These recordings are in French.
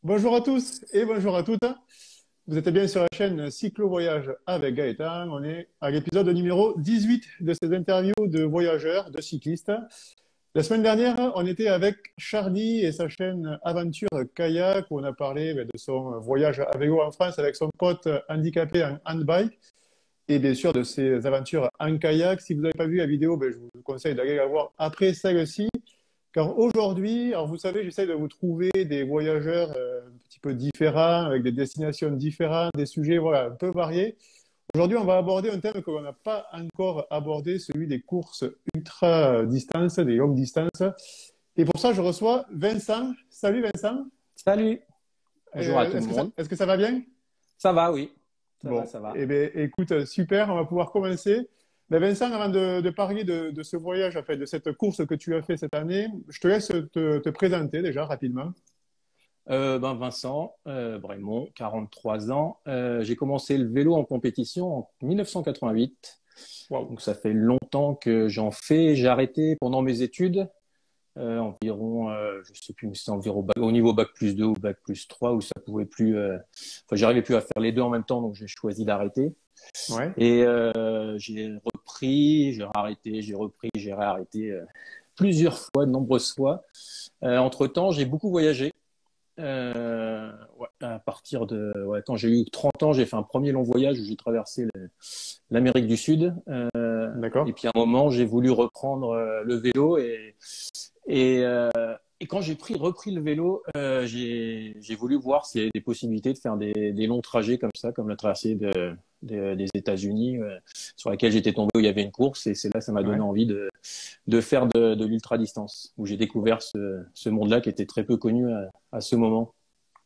Bonjour à tous et bonjour à toutes. Vous êtes bien sur la chaîne Cyclo Voyage avec Gaëtan. On est à l'épisode numéro 18 de ces interviews de voyageurs, de cyclistes. La semaine dernière, on était avec Charlie et sa chaîne Aventure Kayak où on a parlé de son voyage à vélo en France avec son pote handicapé en handbike et bien sûr de ses aventures en kayak. Si vous n'avez pas vu la vidéo, je vous conseille d'aller la voir après celle-ci. Car aujourd'hui, alors vous savez, j'essaie de vous trouver des voyageurs un petit peu différents, avec des destinations différentes, des sujets voilà, un peu variés. Aujourd'hui, on va aborder un thème que l'on n'a pas encore abordé, celui des courses ultra-distance, des longues distances. Et pour ça, je reçois Vincent. Salut Vincent. Salut, bonjour à tout le monde. Est-ce que ça va bien? Ça va, oui. Ça va, Bon, ça va. eh bien, écoute, super, on va pouvoir commencer. Ben Vincent, avant de parler de ce voyage, en fait, de cette course que tu as fait cette année, je te laisse te présenter déjà rapidement. Vincent Brémond, 43 ans. J'ai commencé le vélo en compétition en 1988. Waouh. Donc ça fait longtemps que j'en fais. J'ai arrêté pendant mes études, environ, je sais plus, mais c'est environ au niveau bac+2 ou bac+3 où ça pouvait plus. Enfin, j'arrivais plus à faire les deux en même temps, donc j'ai choisi d'arrêter. Ouais. Et j'ai repris, j'ai arrêté, j'ai repris, j'ai réarrêté plusieurs fois, de nombreuses fois. Entre-temps, j'ai beaucoup voyagé. À partir de quand j'ai eu 30 ans, j'ai fait un premier long voyage où j'ai traversé l'Amérique du Sud. Et D'accord. puis à un moment, j'ai voulu reprendre le vélo et, euh, et quand j'ai repris le vélo, j'ai voulu voir s'il y avait des possibilités de faire des longs trajets comme ça, comme la traversée des États-Unis, sur laquelle j'étais tombé où il y avait une course. Et c'est là que ça m'a donné Ouais. envie de faire de l'ultra-distance, où j'ai découvert ce monde-là qui était très peu connu à ce moment.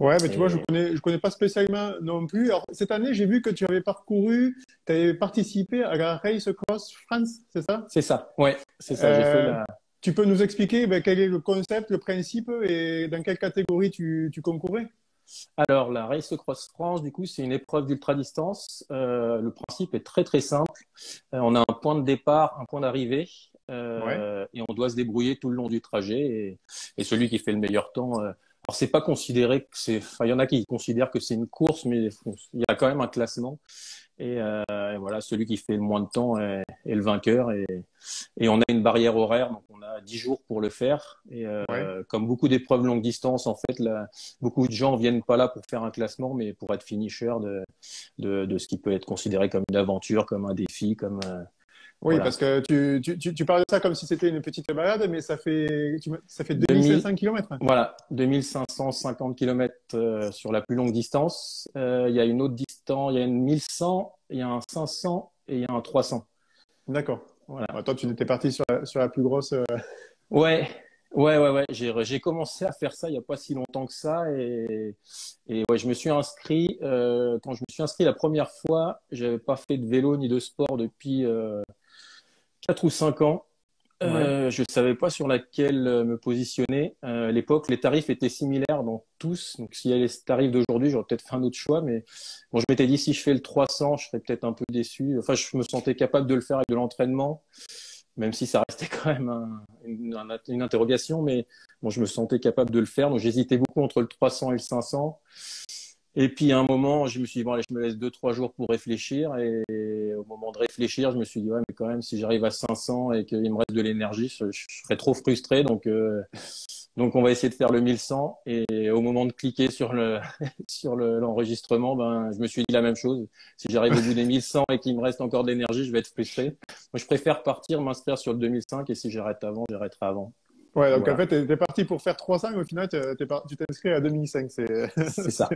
Ouais, mais tu vois, Et je connais pas spécialement non plus. Alors, cette année, j'ai vu que tu avais tu avais participé à la Race Cross France, c'est ça? c'est ça, ouais, c'est ça. J'ai fait Euh, la. Tu peux nous expliquer quel est le concept, le principe et dans quelle catégorie tu concourais? Alors, la Race Cross France, du coup, c'est une épreuve d'ultra-distance. Le principe est très, très simple. On a un point de départ, un point d'arrivée, Ouais. et on doit se débrouiller tout le long du trajet. Et celui qui fait le meilleur temps. Alors, c'est pas considéré que c'est. Enfin, il y en a qui considèrent que c'est une course, mais il y a quand même un classement. Et voilà, celui qui fait le moins de temps est le vainqueur. Et on a une barrière horaire, donc on a 10 jours pour le faire. Et Ouais. comme beaucoup d'épreuves longue distance, en fait, là, beaucoup de gens viennent pas là pour faire un classement, mais pour être finisher de ce qui peut être considéré comme une aventure, comme un défi, comme Oui, parce voilà. que tu parles de ça comme si c'était une petite balade, mais ça fait 2000, 2500 kilomètres. voilà, 2550 km sur la plus longue distance. Il y a une autre distance, il y a une 1100, il y a un 500 et il y a un 300. D'accord. Voilà. Toi, tu étais parti sur la plus grosse. Ouais, ouais. J'ai commencé à faire ça il n'y a pas si longtemps que ça. Et ouais, je me suis inscrit. Quand je me suis inscrit la première fois, j'avais pas fait de vélo ni de sport depuis 4 ou 5 ans. Ouais. Je savais pas sur laquelle me positionner. À l'époque, les tarifs étaient similaires dans tous. Donc, s'il y a les tarifs d'aujourd'hui, j'aurais peut-être fait un autre choix. Mais bon, je m'étais dit, si je fais le 300, je serais peut-être un peu déçu. Enfin, je me sentais capable de le faire avec de l'entraînement, même si ça restait quand même une interrogation. Mais bon, je me sentais capable de le faire. Donc, j'hésitais beaucoup entre le 300 et le 500. Et puis à un moment, je me suis dit, bon, allez, je me laisse 2, 3 jours pour réfléchir. Et au moment de réfléchir, je me suis dit, ouais, mais quand même, si j'arrive à 500 et qu'il me reste de l'énergie, je serais trop frustré. Donc, on va essayer de faire le 1100. Et au moment de cliquer sur l'enregistrement, je me suis dit la même chose. Si j'arrive au bout des 1100 et qu'il me reste encore de l'énergie, je vais être frustré. Moi, je préfère m'inscrire sur le 2005. Et si j'arrête avant, j'arrêterai avant. Ouais, Donc donc en voilà, fait, tu es parti pour faire 300, mais au final, tu t'es inscrit à 2005. c'est ça.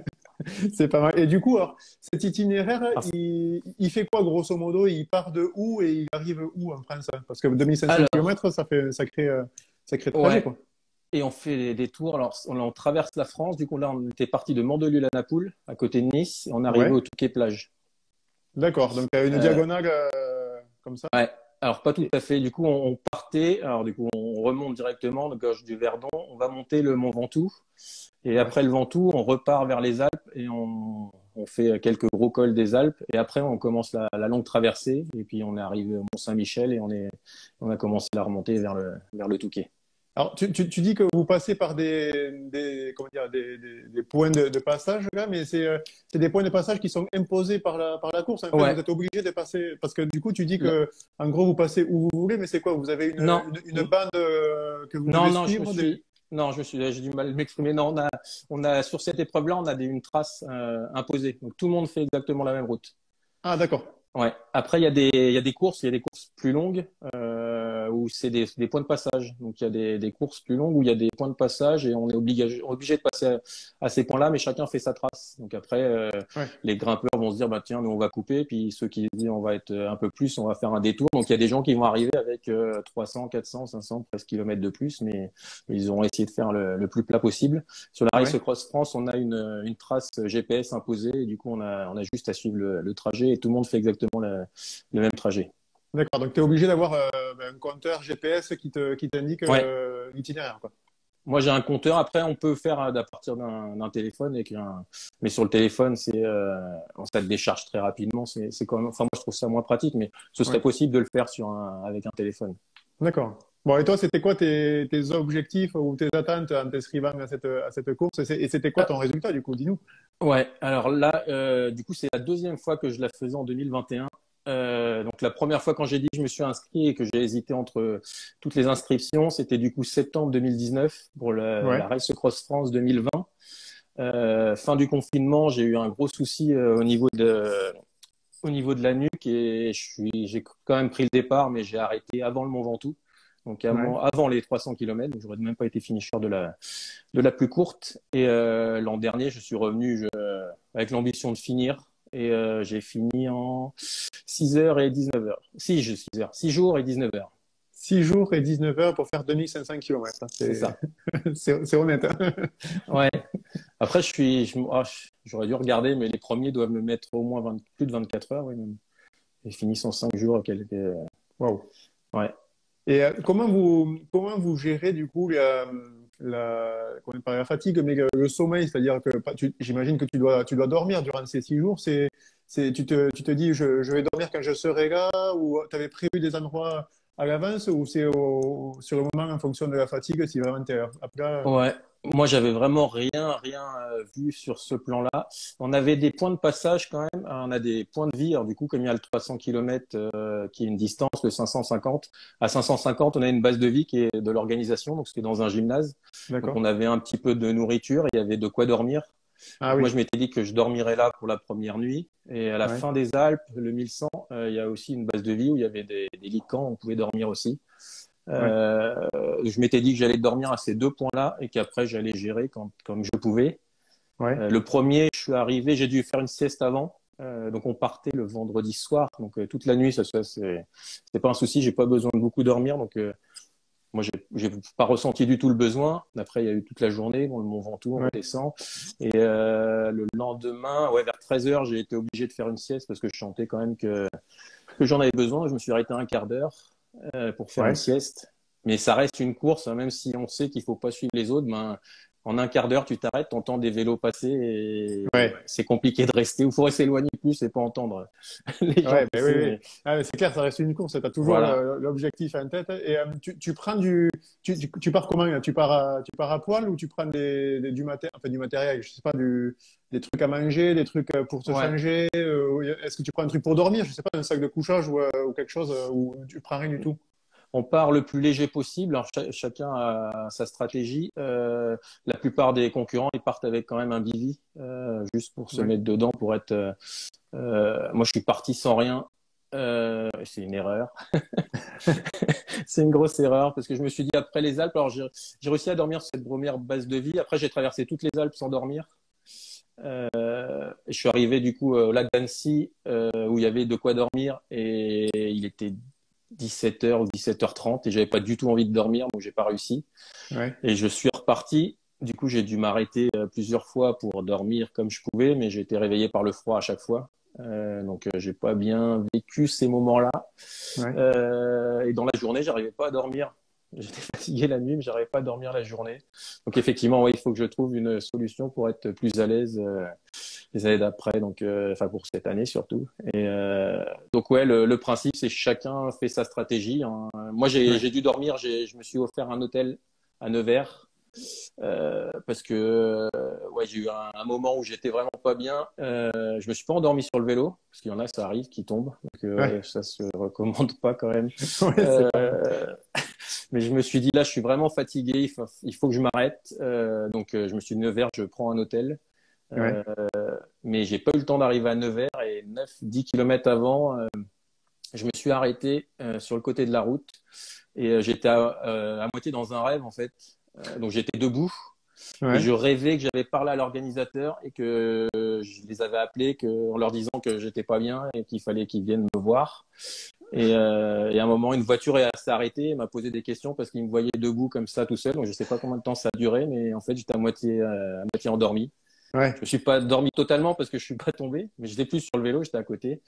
C'est pas mal. Et du coup, alors, cet itinéraire, Ah, il fait quoi, grosso modo? Il part de où et il arrive où en France? Parce que 2500 alors, km, ça fait un sacré trajet, ouais. quoi. Et on fait des tours. Alors, on traverse la France. Du coup, là, on était parti de Mandelieu-la-Napoule, à côté de Nice, et on arrivait au Ouais. Touquet-Plage. D'accord. Donc, tu as une Euh, diagonale comme ça. ouais. Alors, pas tout Et- à fait. Du coup, on partait. Alors, du coup, on remonte directement de gauche du Verdon. On va monter le Mont Ventoux. Et Ouais. après le Ventoux, on repart vers les Alpes et on fait quelques gros cols des Alpes. Et après, on commence la longue traversée. Et puis, on est arrivé au Mont Saint-Michel et on a commencé la remontée vers le Touquet. Alors, tu dis que vous passez par comment dire, des points de passage, là, mais c'est des points de passage qui sont imposés par la course. En fait, vous Ouais. êtes obligé de passer, parce que du coup, tu dis Là- que, en gros, vous passez où vous voulez, mais c'est quoi? Vous avez Non, une bande que vous non, devez non, suivre non, j'ai du mal à m'exprimer. Non, on a sur cette épreuve-là, on a une trace imposée. Donc tout le monde fait exactement la même route. Ah, d'accord. Ouais. Après, il y a des courses plus longues où c'est des points de passage. Donc, il y a des courses plus longues où il y a des points de passage et on est obligé de passer à ces points-là, mais chacun fait sa trace. Donc après, Ouais. les grimpeurs vont se dire, bah tiens, nous on va couper, puis ceux qui disent on va être un peu plus, on va faire un détour. Donc il y a des gens qui vont arriver avec 300, 400, 500, presque kilomètres de plus, mais ils auront essayé de faire le plus plat possible. Sur la Race Ouais. Cross France, on a une trace GPS imposée et du coup on a juste à suivre le trajet et tout le monde fait exactement le même trajet. D'accord. Donc, tu es obligé d'avoir un compteur GPS qui t'indique Ouais. l'itinéraire, quoi. Moi, j'ai un compteur. Après, on peut faire à partir d'un téléphone, mais sur le téléphone, ça te décharge très rapidement. C'est quand même, enfin, moi, je trouve ça moins pratique, mais ce serait Ouais. possible de le faire avec un téléphone. D'accord. Bon, et toi, c'était quoi tes objectifs ou tes attentes en t'inscrivant à cette course? Et c'était quoi Ah, ton résultat, du coup? Dis-nous. ouais. Alors là, du coup, c'est la deuxième fois que je la faisais en 2021. Donc la première fois quand j'ai dit que je me suis inscrit et que j'ai hésité entre toutes les inscriptions, c'était du coup septembre 2019 pour Ouais. la Race Cross France 2020. Fin du confinement, j'ai eu un gros souci au niveau de la nuque et j'ai quand même pris le départ, mais j'ai arrêté avant le Mont Ventoux, donc Ouais. avant les 300 km. Donc j'aurais même pas été finisher de la plus courte. Et l'an dernier, je suis revenu avec l'ambition de finir. Et j'ai fini en 6 heures et 19 heures. 6 heures. 6 jours et 19 heures. 6 jours et 19 heures pour faire 2500 km. C'est ça. C'est honnête, hein. Ouais. Après, j'aurais dû regarder, mais les premiers doivent me mettre au moins plus de 24 heures. Oui, même. J'ai fini en 5 jours. Waouh. Ouais. Et comment vous gérez, du coup, comment on parle, la fatigue, mais le sommeil? C'est-à-dire que j'imagine que tu dois dormir durant ces 6 jours. Tu te dis, je vais dormir quand je serai là, ou tu avais prévu des endroits à l'avance, ou c'est sur le moment en fonction de la fatigue, si vraiment t'es à plat? Ouais, moi j'avais vraiment rien vu sur ce plan-là. On avait des points de passage quand même, on a des points de vie. Alors du coup, comme il y a le 300 km qui est une distance, le 550, à 550, on a une base de vie qui est de l'organisation, donc c'était dans un gymnase. Donc D'accord. on avait un petit peu de nourriture, il y avait de quoi dormir. Ah Donc moi oui. je m'étais dit que je dormirais là pour la première nuit. Et à la Ouais. fin des Alpes, le 1100, il y a aussi une base de vie où il y avait des lits de camp, on pouvait dormir aussi. Ouais. Euh, je m'étais dit que j'allais dormir à ces deux points-là et qu'après j'allais gérer comme je pouvais. Ouais. Le premier, je suis arrivé, j'ai dû faire une sieste avant. Donc on partait le vendredi soir, donc toute la nuit, c'est pas un souci, j'ai pas besoin de beaucoup dormir, donc moi j'ai pas ressenti du tout le besoin. Après il y a eu toute la journée, bon, le Mont Ventoux, on Ouais. redescend, et le lendemain, ouais, vers 13 heures, j'ai été obligé de faire une sieste parce que je sentais quand même que j'en avais besoin. Je me suis arrêté un quart d'heure pour faire une Ouais. sieste. Mais ça reste une course, hein, même si on sait qu'il faut pas suivre les autres. Ben, en un quart d'heure, tu t'arrêtes, tu entends des vélos passer et Ouais. ouais, c'est compliqué de rester. Il faudrait s'éloigner plus et pas entendre les gens Ouais, ben oui, passer. oui. Mais Ah, mais c'est clair, ça reste une course, tu as toujours voilà. l'objectif en tête. Et tu prends tu pars comment? Là tu pars à poil ou tu prends du matériel, je sais pas, des trucs à manger, des trucs pour se Ouais. changer? Est-ce que tu prends un truc pour dormir? Je sais pas, un sac de couchage ou quelque chose, ou tu prends rien du tout? On part le plus léger possible. Alors, chacun a sa stratégie. La plupart des concurrents, ils partent avec quand même un bivy, juste pour se Ouais. mettre dedans, pour être. Moi, je suis parti sans rien. C'est une erreur. C'est une grosse erreur parce que je me suis dit après les Alpes, alors j'ai réussi à dormir sur cette première base de vie. Après, j'ai traversé toutes les Alpes sans dormir. Je suis arrivé du coup au lac d'Annecy où il y avait de quoi dormir et il était 17h ou 17h30 et j'avais pas du tout envie de dormir donc j'ai pas réussi Ouais. et je suis reparti. Du coup, j'ai dû m'arrêter plusieurs fois pour dormir comme je pouvais, mais j'ai été réveillé par le froid à chaque fois. Donc, j'ai pas bien vécu ces moments-là. Ouais. Et dans la journée, j'arrivais pas à dormir. J'étais fatigué la nuit, mais j'arrivais pas à dormir la journée. Donc, effectivement, ouais, il faut que je trouve une solution pour être plus à l'aise les années d'après, donc, enfin pour cette année surtout. Et donc, ouais, le principe, c'est que chacun fait sa stratégie, hein. Moi, Ouais. j'ai dû dormir. Je me suis offert un hôtel à Nevers. Parce que ouais, j'ai eu un moment où j'étais vraiment pas bien. Je me suis pas endormi sur le vélo parce qu'il y en a, ça arrive, qui tombent. Donc Ouais. ouais, ça se recommande pas quand même. Ouais, c'est pas bon. Mais je me suis dit là, je suis vraiment fatigué, il faut que je m'arrête. Donc je me suis dit Nevers, je prends un hôtel. Ouais. Euh, mais j'ai pas eu le temps d'arriver à Nevers et 9-10 kilomètres avant, je me suis arrêté sur le côté de la route et j'étais à moitié dans un rêve en fait. Donc j'étais debout et Ouais. je rêvais que j'avais parlé à l'organisateur et que je les avais appelés en leur disant que j'étais pas bien et qu'il fallait qu'ils viennent me voir. Et à un moment, une voiture s'est arrêtée et m'a posé des questions parce qu'il me voyait debout comme ça tout seul. Donc je sais pas combien de temps ça a duré, mais en fait j'étais à moitié endormi. Ouais. Je me suis pas dormi totalement parce que je suis pas tombé, mais j'étais plus sur le vélo, j'étais à côté.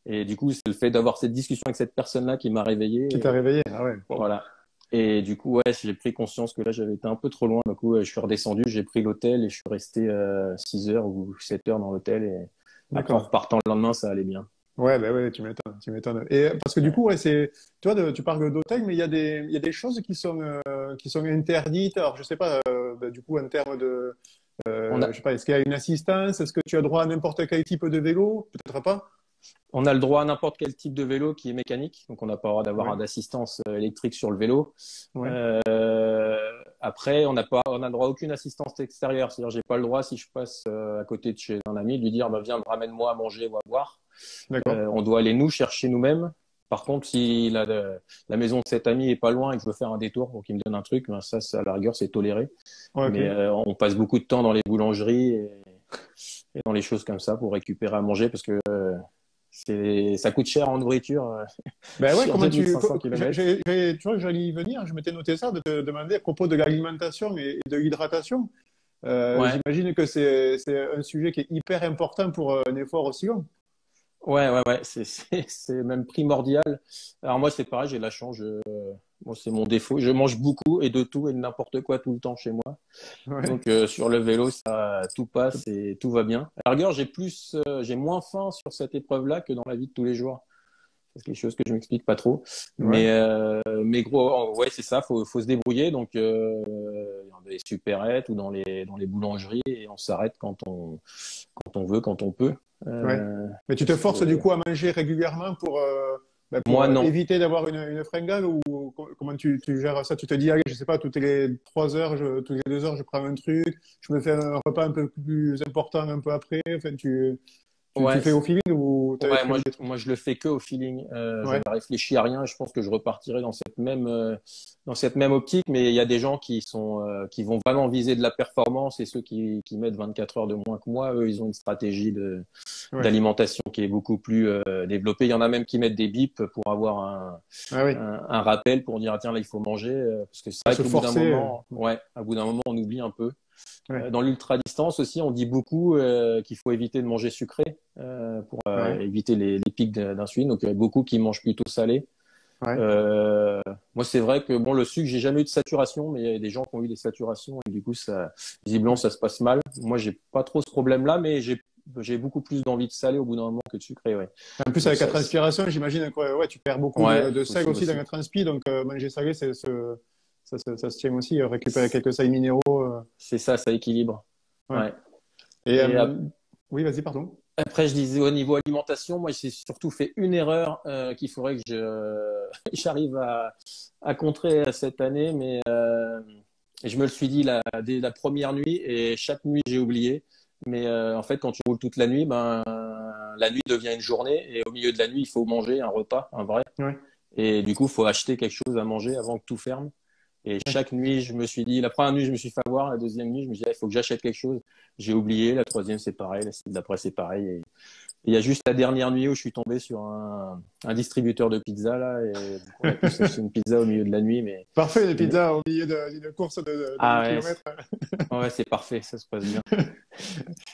Et du coup, c'est le fait d'avoir cette discussion avec cette personne-là qui m'a réveillé. Qui t'a réveillé? Ah ouais. Wow. Voilà. Et du coup, ouais, j'ai pris conscience que là, j'avais été un peu trop loin. Du coup, je suis redescendu, j'ai pris l'hôtel et je suis resté 6 heures ou 7 heures dans l'hôtel. Et après, en D'accord. repartant le lendemain, ça allait bien. Ouais, ben ouais, tu m'étonnes, tu m'étonnes. Et parce que du coup, ouais, c'est, tu vois, tu parles d'hôtel, mais il y a des choses qui sont interdites. Alors, je sais pas, ben, du coup, en termes de, On a, je sais pas, est-ce qu'il y a une assistance? Est-ce que tu as droit à n'importe quel type de vélo? Peut-être pas. on a le droit à n'importe quel type de vélo qui est mécanique. Donc, on n'a pas le droit d'avoir Ouais, d'assistance électrique sur le vélo. ouais, Euh, Après, on a le droit à aucune assistance extérieure. C'est-à-dire, j'ai pas le droit, si je passe à côté de chez un ami, de lui dire, bah, viens, ramène-moi à manger ou à boire. d'accord. On doit aller nous chercher nous-mêmes. Par contre, si la maison de cet ami est pas loin et que je veux faire un détour pour qu'il me donne un truc, ben ça, à la rigueur, c'est toléré. Ouais, Mais ok. on passe beaucoup de temps dans les boulangeries et dans les choses comme ça pour récupérer à manger parce que ça coûte cher en nourriture Ben ouais, sur comment 2500 km. tu vois, j'allais y venir. Je m'étais noté ça de te demander à propos de l'alimentation et de l'hydratation. Ouais, J'imagine que c'est un sujet qui est hyper important pour un effort aussi long. ouais, c'est même primordial. Alors moi, c'est pareil, j'ai la chance. Moi, c'est mon défaut. Je mange beaucoup et de tout et de n'importe quoi tout le temps chez moi. Ouais. Donc sur le vélo, ça tout passe et tout va bien. À la rigueur, j'ai moins faim sur cette épreuve-là que dans la vie de tous les jours. C'est quelque chose que je m'explique pas trop. Ouais. Mais gros, ouais, c'est ça. Faut se débrouiller. Donc dans les supérettes ou dans les boulangeries et on s'arrête quand on veut, quand on peut. Ouais. Euh, Mais tu te forces du coup à manger régulièrement pour Moi, non. éviter d'avoir une fringale ou comment tu gères ça? Tu te dis, allez, je sais pas, toutes les 3 heures, toutes les 2 heures, je prends un truc, je me fais un repas un peu plus important un peu après. Enfin, tu Ouais, fais au feeling ou tu avais ouais, prévu des trucs? moi je le fais que au feeling. Ouais, J'avais réfléchi à rien et je pense que je repartirai dans cette même optique. Mais il y a des gens qui vont vraiment viser de la performance et ceux qui mettent 24 heures de moins que moi, eux, ils ont une stratégie ouais. d'alimentation qui est beaucoup plus développée. Il y en a même qui mettent des bips pour avoir Ah oui, un rappel pour dire ah, tiens là il faut manger parce que c'est à vrai se qu'au bout d'un forcer. moment, ouais, à bout d'un moment on oublie un peu. Ouais, Dans l'ultra distance aussi, on dit beaucoup qu'il faut éviter de manger sucré pour ouais, éviter les pics d'insuline. Donc, il y a beaucoup qui mangent plutôt salé. ouais. Euh, Moi, c'est vrai que bon, le sucre, j'ai jamais eu de saturation, mais il y a des gens qui ont eu des saturations et du coup, visiblement, Ouais. ça se passe mal. Moi, j'ai pas trop ce problème-là, mais j'ai beaucoup plus d'envie de salé au bout d'un moment que de sucré, ouais. En plus, Donc avec la ça, transpiration, j'imagine que ouais, tu perds beaucoup ouais, de c'est sel possible aussi dans aussi. la transpi, donc manger salé, ça se tient aussi, récupérer quelques sels minéraux. C'est ça, ça équilibre. Ouais. Ouais. Et Et oui, vas-y, pardon. après, je disais au niveau alimentation, moi, j'ai surtout fait une erreur qu'il faudrait que j'arrive à contrer cette année, mais je me le suis dit dès la première nuit et chaque nuit j'ai oublié. Mais en fait, quand tu roules toute la nuit, ben la nuit devient une journée et au milieu de la nuit, il faut manger un repas, un vrai. Ouais. Et du coup, il faut acheter quelque chose à manger avant que tout ferme. Et Ouais. chaque nuit, je me suis dit, la première nuit, je me suis fait avoir, la deuxième nuit, je me suis dit, ah, il faut que j'achète quelque chose. J'ai oublié, la troisième, c'est pareil, la semaine d'après, c'est pareil. Et il y a juste la dernière nuit où je suis tombé sur un distributeur de pizza, là, et du coup, on a tous acheté une pizza au milieu de la nuit, mais Parfait, les une- pizzas au milieu d'une course de 10 ah ouais, km. ouais, c'est parfait, ça se passe bien.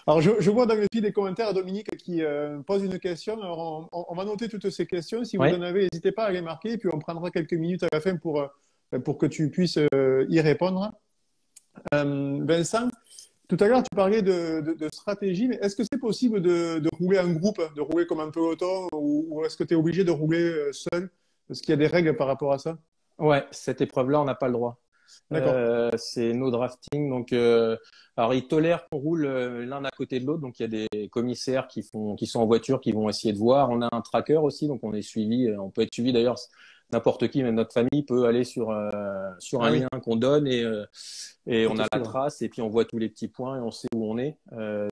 Alors, je vois dans le fil des commentaires Dominique qui pose une question. Alors, on va noter toutes ces questions. Si vous Ouais, en avez, n'hésitez pas à les marquer. Et puis, on prendra quelques minutes à la fin pour que tu puisses y répondre. Vincent, tout à l'heure, tu parlais de stratégie, mais est-ce que c'est possible de rouler en groupe, de rouler comme un peloton, ou est-ce que tu es obligé de rouler seul? Est-ce qu'il y a des règles par rapport à ça? ouais, cette épreuve-là, on n'a pas le droit. D'accord. C'est no drafting. Donc, alors ils tolèrent qu'on roule l'un à côté de l'autre. Donc il y a des commissaires qui sont en voiture, qui vont essayer de voir. On a un tracker aussi, donc on est suivi. On peut être suivi d'ailleurs. N'importe qui, même notre famille, peut aller sur Ah un oui, lien qu'on donne et pour on te a la suivre. trace et puis on voit tous les petits points et on sait où on est.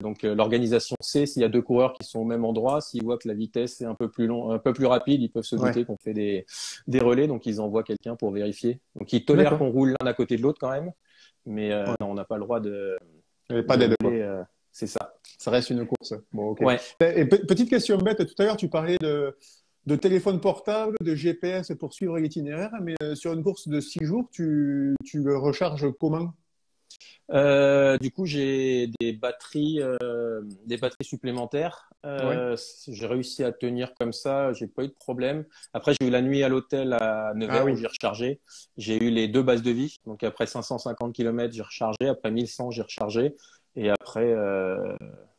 Donc l'organisation sait s'il y a deux coureurs qui sont au même endroit, s'ils voient que la vitesse est un peu plus long, un peu plus rapide, ils peuvent se Ouais, douter qu'on fait des relais, donc ils envoient quelqu'un pour vérifier. Donc ils tolèrent d'accord. qu'on roule l'un à côté de l'autre quand même, mais Ouais. non, on n'a pas le droit Il n'y avait pas de d'aide, quoi. rouler. C'est ça. Ça reste une course. Bon, ok. Ouais. Et petite question bête, tout à l'heure, tu parlais de téléphone portable, de GPS pour suivre l'itinéraire, mais sur une course de 6 jours, tu le recharges comment? Du coup, j'ai des batteries supplémentaires. Ouais. J'ai réussi à tenir comme ça, j'ai pas eu de problème. Après, j'ai eu la nuit à l'hôtel à Ah Nevers où oui. j'ai rechargé. J'ai eu les deux bases de vie. Donc après 550 km, j'ai rechargé. Après 1100, j'ai rechargé. Et après,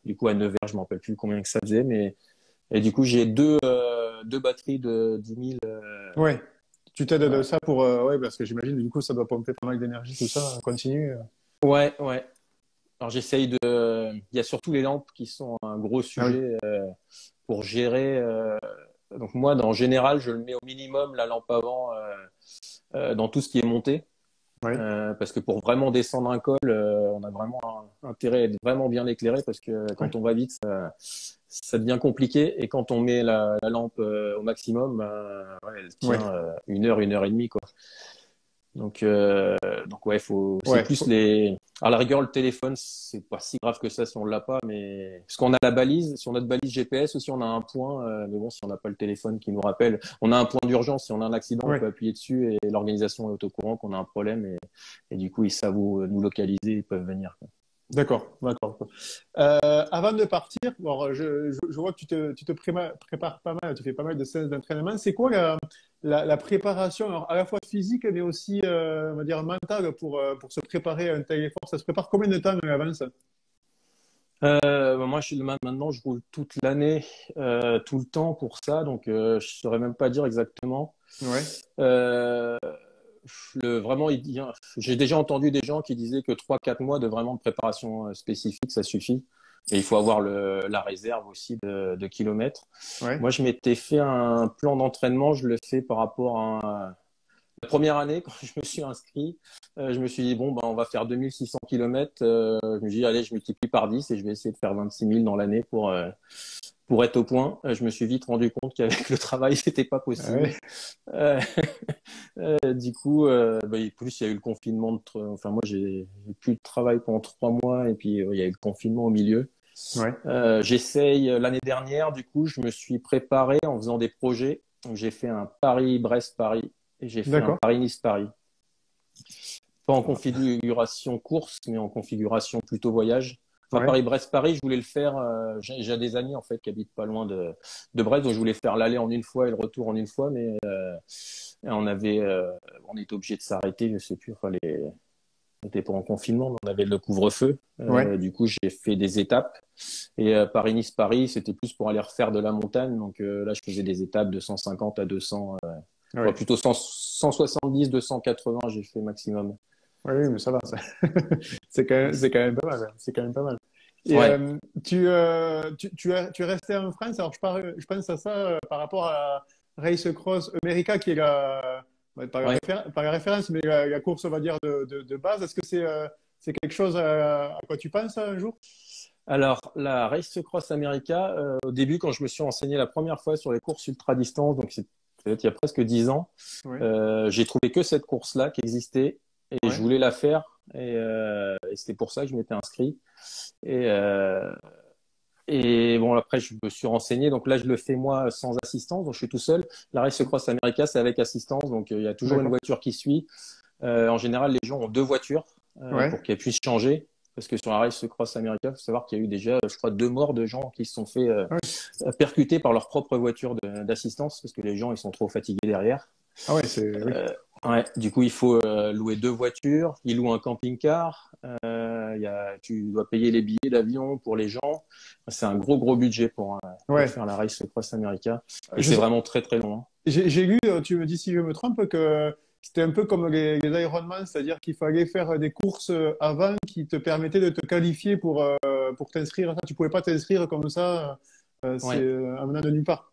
du coup, à Nevers, je m'en rappelle plus combien que ça faisait, mais et du coup, j'ai deux batteries de 10 000. Ouais. Tu t'aides de Ouais, ça pour... ouais, parce que j'imagine, du coup, ça doit pomper pas mal d'énergie, tout ça, continue. ouais, ouais. Alors j'essaye de. Il y a surtout les lampes qui sont un gros Ah oui. sujet pour gérer. Donc moi, en général, je le mets au minimum la lampe avant dans tout ce qui est monté, Ouais. parce que pour vraiment descendre un col, on a vraiment intérêt à être vraiment bien éclairé, parce que Ouais. quand on va vite, ça devient compliqué, et quand on met la lampe au maximum, ouais, elle Ouais. tient une heure et demie, quoi. Donc ouais, c'est Ouais. plus à la rigueur, le téléphone, c'est pas si grave que ça si on l'a pas, mais parce qu'on a la balise, si on a de balise GPS aussi, on a un point, mais bon, si on n'a pas le téléphone qui nous rappelle, on a un point d'urgence, si on a un accident, on Ouais. peut appuyer dessus et l'organisation est au courant qu'on a un problème et du coup, ils savent où nous localiser, ils peuvent venir, quoi. D'accord, d'accord. Avant de partir, bon, je vois que tu te prépares pas mal, tu fais pas mal de séances d'entraînement. C'est quoi la préparation, alors, à la fois physique, mais aussi, on va dire, mentale pour se préparer à un tel effort? Ça se prépare combien de temps à l'avance? Moi, maintenant, je roule toute l'année, tout le temps pour ça, donc je saurais même pas dire exactement. Ouais, Euh, Vraiment, j'ai déjà entendu des gens qui disaient que 3 4 mois de vraiment de préparation spécifique, ça suffit. Et il faut avoir la réserve aussi de kilomètres. ouais, Moi, je m'étais fait un plan d'entraînement, je le fais par rapport à la première année, quand je me suis inscrit, je me suis dit, bon, ben, on va faire 2600 kilomètres. Je me suis dit, allez, je multiplie par 10 et je vais essayer de faire 26 000 dans l'année pour être au point. Je me suis vite rendu compte qu'avec le travail, c'était pas ah possible. ouais, Euh, du coup, et plus il y a eu le confinement. Enfin, moi, j'ai plus de travail pendant 3 mois et puis il y a eu le confinement au milieu. ouais, J'essaye l'année dernière, du coup, je me suis préparé en faisant des projets. Donc, j'ai fait un Paris-Brest-Paris et j'ai fait un d'accord. Paris-Nice-Paris. Pas en configuration course, mais en configuration plutôt voyage. Enfin, Ouais, Paris-Brest-Paris, je voulais le faire. J'ai des amis en fait qui habitent pas loin de Brest, donc je voulais faire l'aller en une fois et le retour en une fois, mais on était obligé de s'arrêter. Je sais plus, enfin, on était pas en confinement, mais on avait le couvre-feu. ouais, Du coup, j'ai fait des étapes. Et Paris-Nice-Paris, c'était plus pour aller refaire de la montagne. Donc là, je faisais des étapes de 150 à 200, ouais. plutôt 170, 280, j'ai fait maximum. Oui, oui, mais ça va, ça. C'est quand même pas mal, hein. C'est quand même pas mal. Et Ouais, tu es resté en France. Alors, je pense à ça par rapport à Race Cross America, qui est pas ouais. pas la référence, mais la course, on va dire, de base. Est-ce que c'est quelque chose à quoi tu penses un jour? Alors, la Race Cross America, au début, quand je me suis renseigné la première fois sur les courses ultra-distance, donc c'est peut-être il y a presque 10 ans, Oui, j'ai trouvé que cette course-là qui existait et je ouais, voulais la faire et c'était pour ça que je m'étais inscrit. Et, euh, et bon, après, je me suis renseigné. Donc là, je le fais moi sans assistance, donc je suis tout seul. La Race Cross America, c'est avec assistance, donc il y a toujours une d'accord. voiture qui suit. En général, les gens ont deux voitures pour Ouais, qu'elles puissent changer. Parce que sur la Race Cross America, il faut savoir qu'il y a eu déjà, je crois, 2 morts de gens qui se sont fait ouais. percuter par leur propre voiture d'assistance parce que les gens ils sont trop fatigués derrière. Ah ouais, c'est oui. Euh, ouais, du coup, il faut louer deux voitures. Ils louent un camping-car. Tu dois payer les billets d'avion pour les gens. C'est un gros budget pour Ouais. faire la Race Cross America. Et Je c'est sais, vraiment très très long, hein. j'ai lu, tu me dis si je me trompe, que c'était un peu comme les Ironman, c'est-à-dire qu'il fallait faire des courses avant qui te permettaient de te qualifier pour t'inscrire à ça. Tu pouvais pas t'inscrire comme ça, Ouais. en venant de nulle part.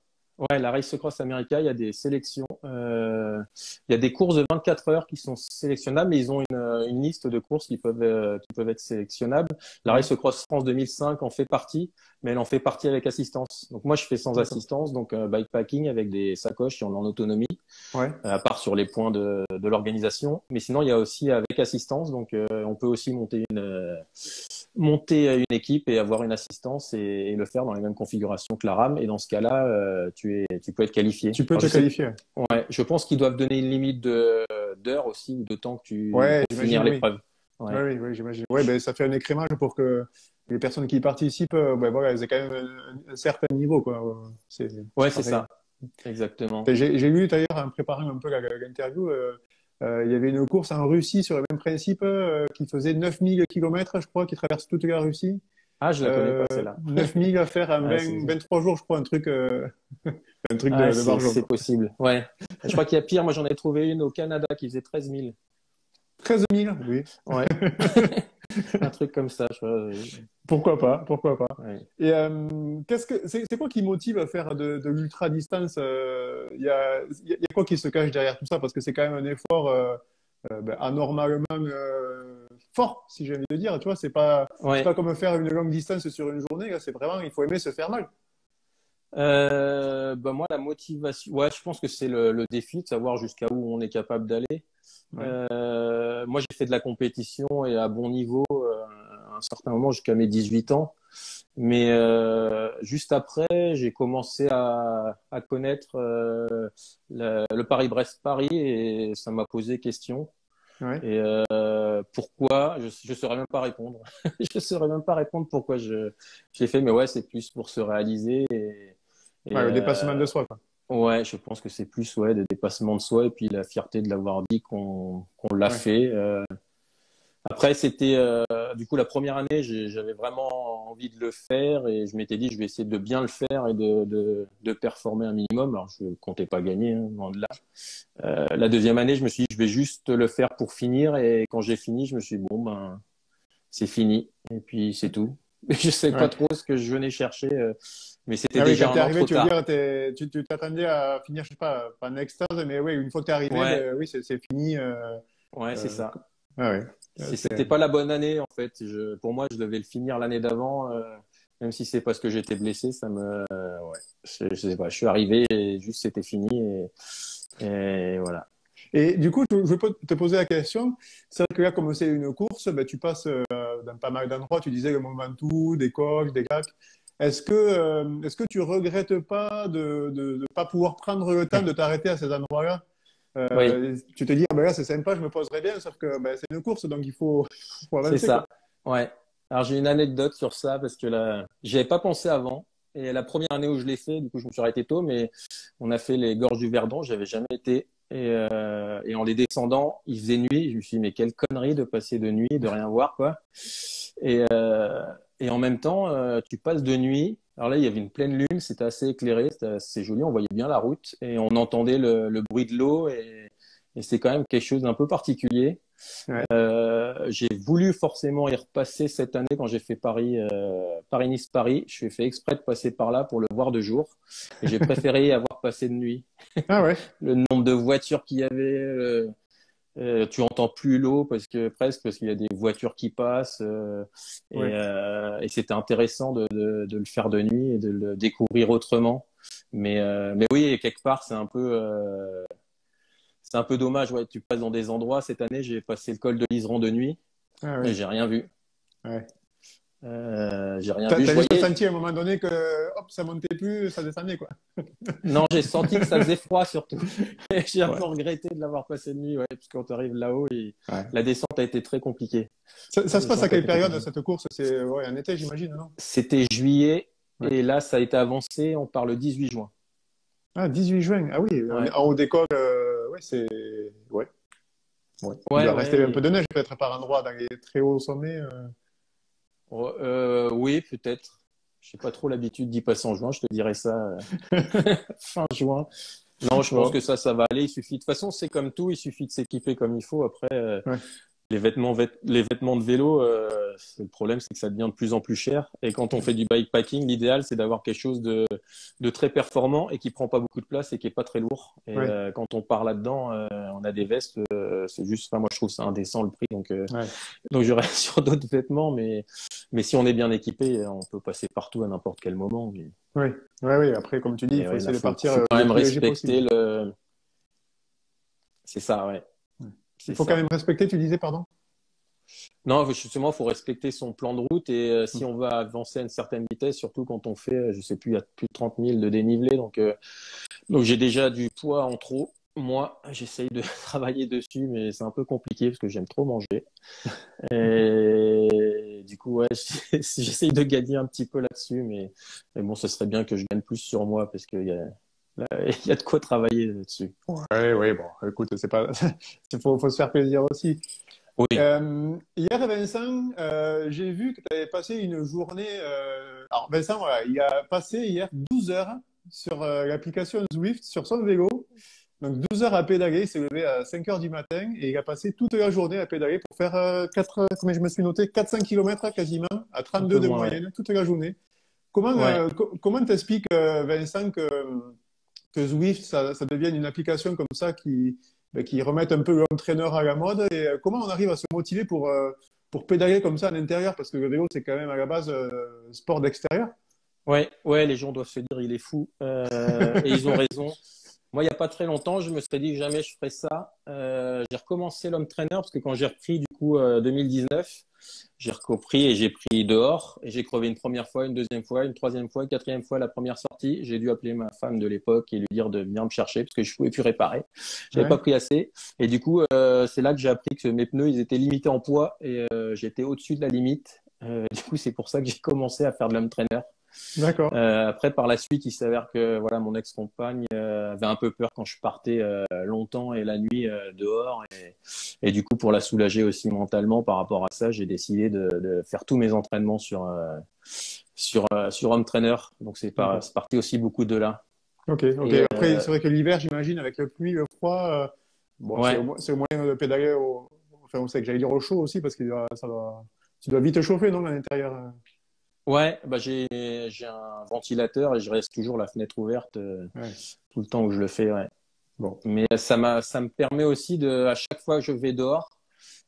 Ouais, la Race Cross America, il y a des sélections. Il y a des courses de 24 heures qui sont sélectionnables, mais ils ont une liste de courses qui peuvent être sélectionnables. La Ouais, Race Cross France 2005 en fait partie, mais elle en fait partie avec assistance. Donc moi, je fais sans d'accord. assistance, donc bikepacking avec des sacoches qui ont en autonomie, Ouais. à part sur les points de l'organisation. Mais sinon, il y a aussi avec assistance, donc on peut aussi monter une équipe et avoir une assistance et le faire dans les mêmes configurations que la RAM. Et dans ce cas-là, tu peux être qualifié. Tu peux Alors, te je sais, qualifier. ouais, je pense qu'ils doivent donner une limite d'heures aussi ou de temps que Ouais, pour finir j'imagine, oui. l'épreuve. Ouais, Ouais. oui, oui, j'imagine. Ouais, ben, ça fait un écrémage pour que les personnes qui participent, ben, voilà, elles aient quand même un certain niveau, quoi. Ouais, C'est c'est pareil. ça. Exactement. J'ai lu d'ailleurs, en préparant un peu l'interview, il y avait une course en Russie sur le même principe qui faisait 9000 kilomètres, je crois, qui traverse toute la Russie. Ah, je la connais pas, celle-là. 9000 à faire en Ah, 23 jours, je crois, un truc ah, de barjo, c'est quoi. possible. Ouais. Je crois qu'il y a pire. Moi, j'en ai trouvé une au Canada qui faisait 13 000. 13 000, oui. Ouais. Un truc comme ça, je crois. Pourquoi pas, pourquoi pas. Ouais. Et c'est quoi qui motive à faire de l'ultra distance? Il y a quoi qui se cache derrière tout ça? Parce que c'est quand même un effort ben, anormalement fort, si j'ai envie de dire. Tu vois, c'est Ouais. pas comme faire une longue distance sur une journée. Là, c'est vraiment, il faut aimer se faire mal. Bah moi, la motivation, ouais, je pense que c'est le défi de savoir jusqu'à où on est capable d'aller. Ouais, Moi, j'ai fait de la compétition et à bon niveau à un certain moment jusqu'à mes 18 ans. Mais juste après, j'ai commencé à connaître le Paris-Brest-Paris et ça m'a posé question. ouais. Et pourquoi, je saurais même pas répondre. Je saurais même pas répondre pourquoi j'ai fait. Mais ouais, c'est plus pour se réaliser et Ouais, le dépassement de soi, quoi. ouais, je pense que c'est plus ouais des dépassements de soi et puis la fierté de l'avoir dit qu'on l'a Ouais. fait. Après, c'était du coup la première année, j'avais vraiment envie de le faire et je m'étais dit je vais essayer de bien le faire et de performer un minimum. Alors je ne comptais pas gagner, hein, loin de là. La deuxième année, je me suis dit je vais juste le faire pour finir et quand j'ai fini, je me suis dit bon ben c'est fini et puis c'est tout. Je sais pas Ouais. trop ce que je venais chercher, mais c'était Ah oui, quand déjà t'es un an arrivé, trop tu veux tard. dire, tu t'attendais à finir, je sais pas en extase, mais oui, une fois que t'es arrivé, Ouais, ben, oui, c'est fini. ouais, c'est Euh, ça. ah ouais. C'était pas la bonne année en fait. Pour moi, je devais le finir l'année d'avant, même si c'est parce que j'étais blessé. Ouais, je sais pas. Je suis arrivé et juste c'était fini et voilà. Et du coup, je veux te poser la question. C'est vrai que là, comme c'est une course, ben, tu passes dans pas mal d'endroits. Tu disais le Mont Ventoux, des coques, des lacs. Est-ce que tu regrettes pas de pas pouvoir prendre le temps de t'arrêter à ces endroits-là? Oui, Tu te dis, ah ben là, c'est sympa, je me poserai bien, sauf que ben, c'est une course, donc faut c'est avancer, quoi. ça. Ouais. Alors j'ai une anecdote sur ça parce que là, j'y avais pas pensé avant. Et la première année où je l'ai fait, du coup, je me suis arrêté tôt, mais on a fait les gorges du Verdon. J'avais jamais été. Et en les descendant, il faisait nuit. Je me suis dit, mais quelle connerie de passer de nuit, de rien voir, quoi. Et, euh, et en même temps, tu passes de nuit. Alors là, il y avait une pleine lune, c'était assez éclairé, c'était assez joli, on voyait bien la route et on entendait le bruit de l'eau et c'est quand même quelque chose d'un peu particulier. Ouais. J'ai voulu forcément y repasser cette année quand j'ai fait Paris-Nice-Paris. Je suis fait exprès de passer par là pour le voir de jour et j'ai préféré y avoir passé de nuit. Ah ouais. Le nombre de voitures qu'il y avait, tu entends plus l'eau parce qu'il y a des voitures qui passent Ouais. et c'était intéressant de le faire de nuit et de le découvrir autrement. Mais oui, quelque part c'est un peu dommage. Ouais, tu passes dans des endroits. Cette année, j'ai passé le col de l'Iseran de nuit Ah et ouais. j'ai rien vu. Ouais. J'ai rien vu. Je T'as juste voyais. senti à un moment donné que hop, ça montait plus, ça descendait, quoi. Non, j'ai senti que ça faisait froid surtout. Et j'ai un peu Ouais. regretté de l'avoir passé de nuit, ouais, parce que quand tu arrives là-haut, Ouais. la descente a été très compliquée. Ça La se passe à descente a quelle été très période, compliquée. cette course? C'est ouais, en été, j'imagine, non? C'était juillet Ouais. et là, ça a été avancé. On part le 18 juin. Ah, 18 juin. Ah oui, Ouais, en haut d'école, ouais, c'est. Ouais. Ouais. Il ouais, doit rester un peu ouais. de neige, peut-être par endroit, dans les très hauts sommets. Oui, peut-être. Je n'ai pas trop l'habitude d'y passer en juin. Je te dirais ça fin juin. Non, je pense Bon. que ça va aller. Il suffit. De toute façon, c'est comme tout. Il suffit de s'équiper comme il faut. Après, Ouais. les vêtements de vélo, le problème, c'est que ça devient de plus en plus cher. Et quand on fait du bikepacking, l'idéal, c'est d'avoir quelque chose de très performant et qui prend pas beaucoup de place et qui est pas très lourd. Et Ouais. quand on part là-dedans, on a des vestes. C'est juste, enfin, moi, je trouve ça indécent le prix. Ouais. Donc je reste sur d'autres vêtements. Mais si on est bien équipé, on peut passer partout à n'importe quel moment. Oui, ouais, oui. Après, comme tu dis, il Mais faut ouais, là, essayer de partir faut quand le même plus léger possible. respecter le. C'est ça, ouais. Ouais. Il C'est faut quand ça. même respecter, tu disais, pardon? Non, justement, il faut respecter son plan de route et Mm. si on va avancer à une certaine vitesse, surtout quand on fait, je sais plus, il y a plus de 30 000 de dénivelé, donc j'ai déjà du poids en trop. Moi, j'essaye de travailler dessus, mais c'est un peu compliqué parce que j'aime trop manger. Et du coup, ouais, j'essaye de gagner un petit peu là-dessus, mais bon, ce serait bien que je gagne plus sur moi parce qu'il y a, là, il y a de quoi travailler là-dessus. Ouais, ouais, bon, écoute, c'est pas, faut se faire plaisir aussi. Oui, Hier, Vincent, j'ai vu que tu avais passé une journée. Alors, Vincent, voilà, il a passé hier 12 heures sur l'application Zwift sur son vélo. Donc, 12 heures à pédaler. Il s'est levé à 5 heures du matin et il a passé toute la journée à pédaler pour faire 4, comme je me suis noté, 400 km quasiment, à un 32 peu de moins, ouais. moyenne, toute la journée. Ouais. Comment t'expliques, Vincent, que Zwift, ça devienne une application comme ça qui remette un peu l'entraîneur à la mode. Et comment on arrive à se motiver pour pédaler comme ça à l'intérieur? Parce que le vélo, c'est quand même à la base sport d'extérieur. Ouais, ouais, les gens doivent se dire il est fou. Et ils ont raison. Moi, il n'y a pas très longtemps, je me serais dit que jamais je ferais ça. J'ai recommencé l'homme trainer parce que quand j'ai repris, du coup, 2019, j'ai repris et j'ai pris dehors et j'ai crevé une première fois, une deuxième fois, une troisième fois, une quatrième fois la première sortie. J'ai dû appeler ma femme de l'époque et lui dire de venir me chercher parce que je pouvais plus réparer. J'avais pas Ouais, pris assez. Et du coup, c'est là que j'ai appris que mes pneus, ils étaient limités en poids et j'étais au-dessus de la limite. Du coup, c'est pour ça que j'ai commencé à faire de l'homme trainer. d'accord. Après, par la suite, il s'avère que voilà, mon ex-compagne avait un peu peur quand je partais longtemps et la nuit dehors. Et du coup, pour la soulager aussi mentalement par rapport à ça, j'ai décidé de faire tous mes entraînements sur Home Trainer. Donc, D'accord. c'est parti aussi beaucoup de là. Ok, ok. Et Après, c'est vrai que l'hiver, j'imagine, avec la pluie, le froid, bon, ouais, c'est au moyen de pédaler enfin, on sait que j'allais dire au chaud aussi, parce que tu dois vite chauffer, non, à l'intérieur. ouais, bah j'ai un ventilateur et je reste toujours la fenêtre ouverte Ouais. tout le temps où je le fais. Ouais. Bon. Mais ça me permet aussi à chaque fois que je vais dehors,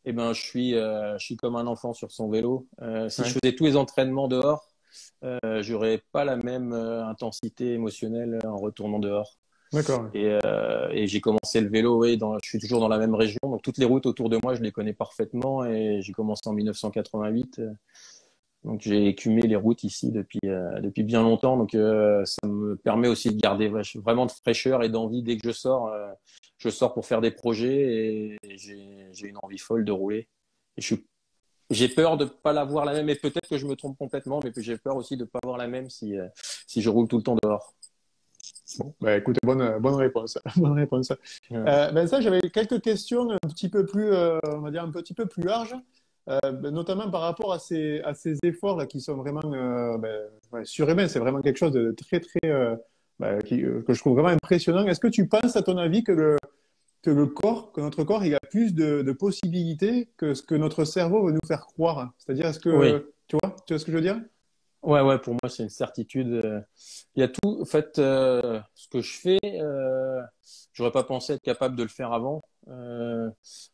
eh ben, je suis comme un enfant sur son vélo. Si je Ouais. faisais tous les entraînements dehors, j'aurais pas la même intensité émotionnelle en retournant dehors. D'accord. Et j'ai commencé le vélo, oui, je suis toujours dans la même région, donc toutes les routes autour de moi, je les connais parfaitement. Et j'ai commencé en 1988, donc j'ai écumé les routes ici depuis bien longtemps. Donc ça me permet aussi de garder vraiment de fraîcheur et d'envie dès que je sors pour faire des projets et j'ai une envie folle de rouler. Et j'ai peur de pas l'avoir la même, et peut-être que je me trompe complètement, mais j'ai peur aussi de pas avoir la même si je roule tout le temps dehors. Bon, bah, écoute, bonne réponse. Bonne réponse. Ouais. Ben ça, j'avais quelques questions un petit peu plus, on va dire un petit peu plus larges, notamment par rapport à ces efforts là qui sont vraiment ouais, surhumains. C'est vraiment quelque chose de très, très, que je trouve vraiment impressionnant. Est-ce que tu penses, à ton avis, que notre corps, il a plus de possibilités que ce que notre cerveau veut nous faire croire? C'est-à-dire, Oui. tu vois ce que je veux dire? Ouais, ouais, pour moi, c'est une certitude. Il y a tout. En fait, ce que je fais, j'aurais pas pensé être capable de le faire avant. À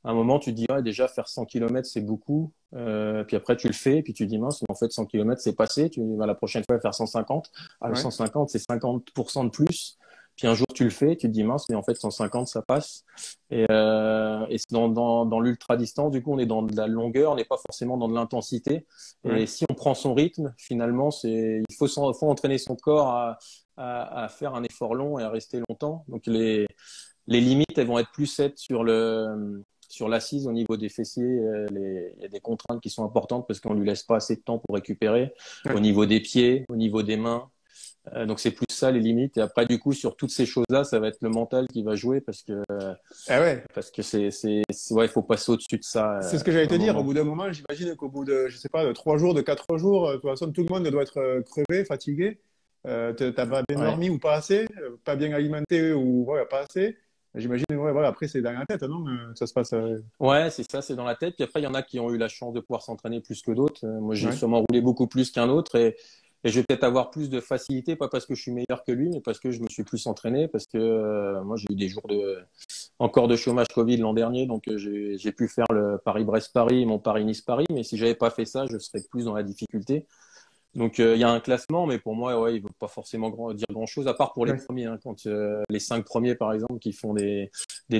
un moment, tu te dis, ouais, déjà, faire 100 km, c'est beaucoup. Puis après, tu le fais, puis tu dis, mince, mais en fait, 100 km, c'est passé. Tu vas la prochaine fois faire 150. Ah, le Ouais, 150, c'est 50% de plus. Puis un jour, tu le fais, tu te dis, mince, mais en fait, 150, ça passe. Et c'est dans l'ultra distance, du coup, on est dans de la longueur, on n'est pas forcément dans de l'intensité. Et ouais, si on prend son rythme, finalement, il faut entraîner son corps à faire un effort long et à rester longtemps. Donc les limites, elles vont être plus être sur l'assise au niveau des fessiers. Il y a des contraintes qui sont importantes parce qu'on lui laisse pas assez de temps pour récupérer. Au ouais. niveau des pieds, au niveau des mains. Donc c'est plus ça les limites. Et après, du coup, sur toutes ces choses-là, ça va être le mental qui va jouer Ah ouais. parce que ouais, il faut passer au-dessus de ça C'est ce que j'allais à un te dire. Au moment. bout d'un moment, j'imagine qu'au bout de, je sais pas, de 3 jours, de 4 jours, de toute façon, tout le monde doit être crevé, fatigué. t'as pas bien Ouais. dormi ou pas assez, pas bien alimenté ou ouais, pas assez. J'imagine, ouais, voilà, après, c'est dans la tête, non? Ça se passe. Ouais, c'est ça, c'est dans la tête. Puis après, il y en a qui ont eu la chance de pouvoir s'entraîner plus que d'autres. Moi, j'ai Ouais, sûrement roulé beaucoup plus qu'un autre et je vais peut-être avoir plus de facilité, pas parce que je suis meilleur que lui, mais parce que je me suis plus entraîné, parce que moi, j'ai eu des jours encore de chômage Covid l'an dernier, donc j'ai pu faire le Paris-Brest-Paris et mon Paris-Nice-Paris, mais si j'avais pas fait ça, je serais plus dans la difficulté. Donc il y a un classement, mais pour moi, ouais, il ne veut pas forcément dire grand-chose, à part pour les ouais, premiers. Hein, quand les 5 premiers, par exemple, qui font des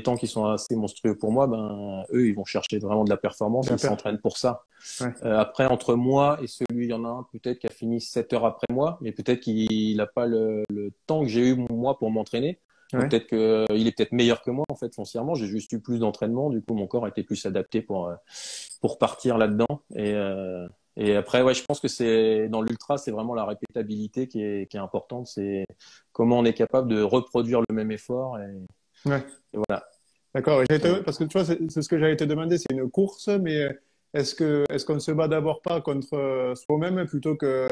temps qui sont assez monstrueux pour moi, ben eux, ils vont chercher vraiment de la performance, bien ils faire. s'entraînent pour ça. Ouais, Après, entre moi et celui, il y en a un peut-être qui a fini 7 heures après moi, mais peut-être qu'il n'a pas le temps que j'ai eu moi pour m'entraîner. Donc ouais. peut-être qu'il est peut-être meilleur que moi en fait foncièrement. J'ai juste eu plus d'entraînement, du coup mon corps était plus adapté pour partir là-dedans. Et après ouais, je pense que c'est dans l'ultra, c'est vraiment la répétabilité qui est importante. C'est comment on est capable de reproduire le même effort. Ouais. Et voilà. D'accord. Et Parce que tu vois, c'est ce que j'allais te demander, c'est une course, mais est-ce qu'on ne se bat d'abord pas contre soi-même plutôt que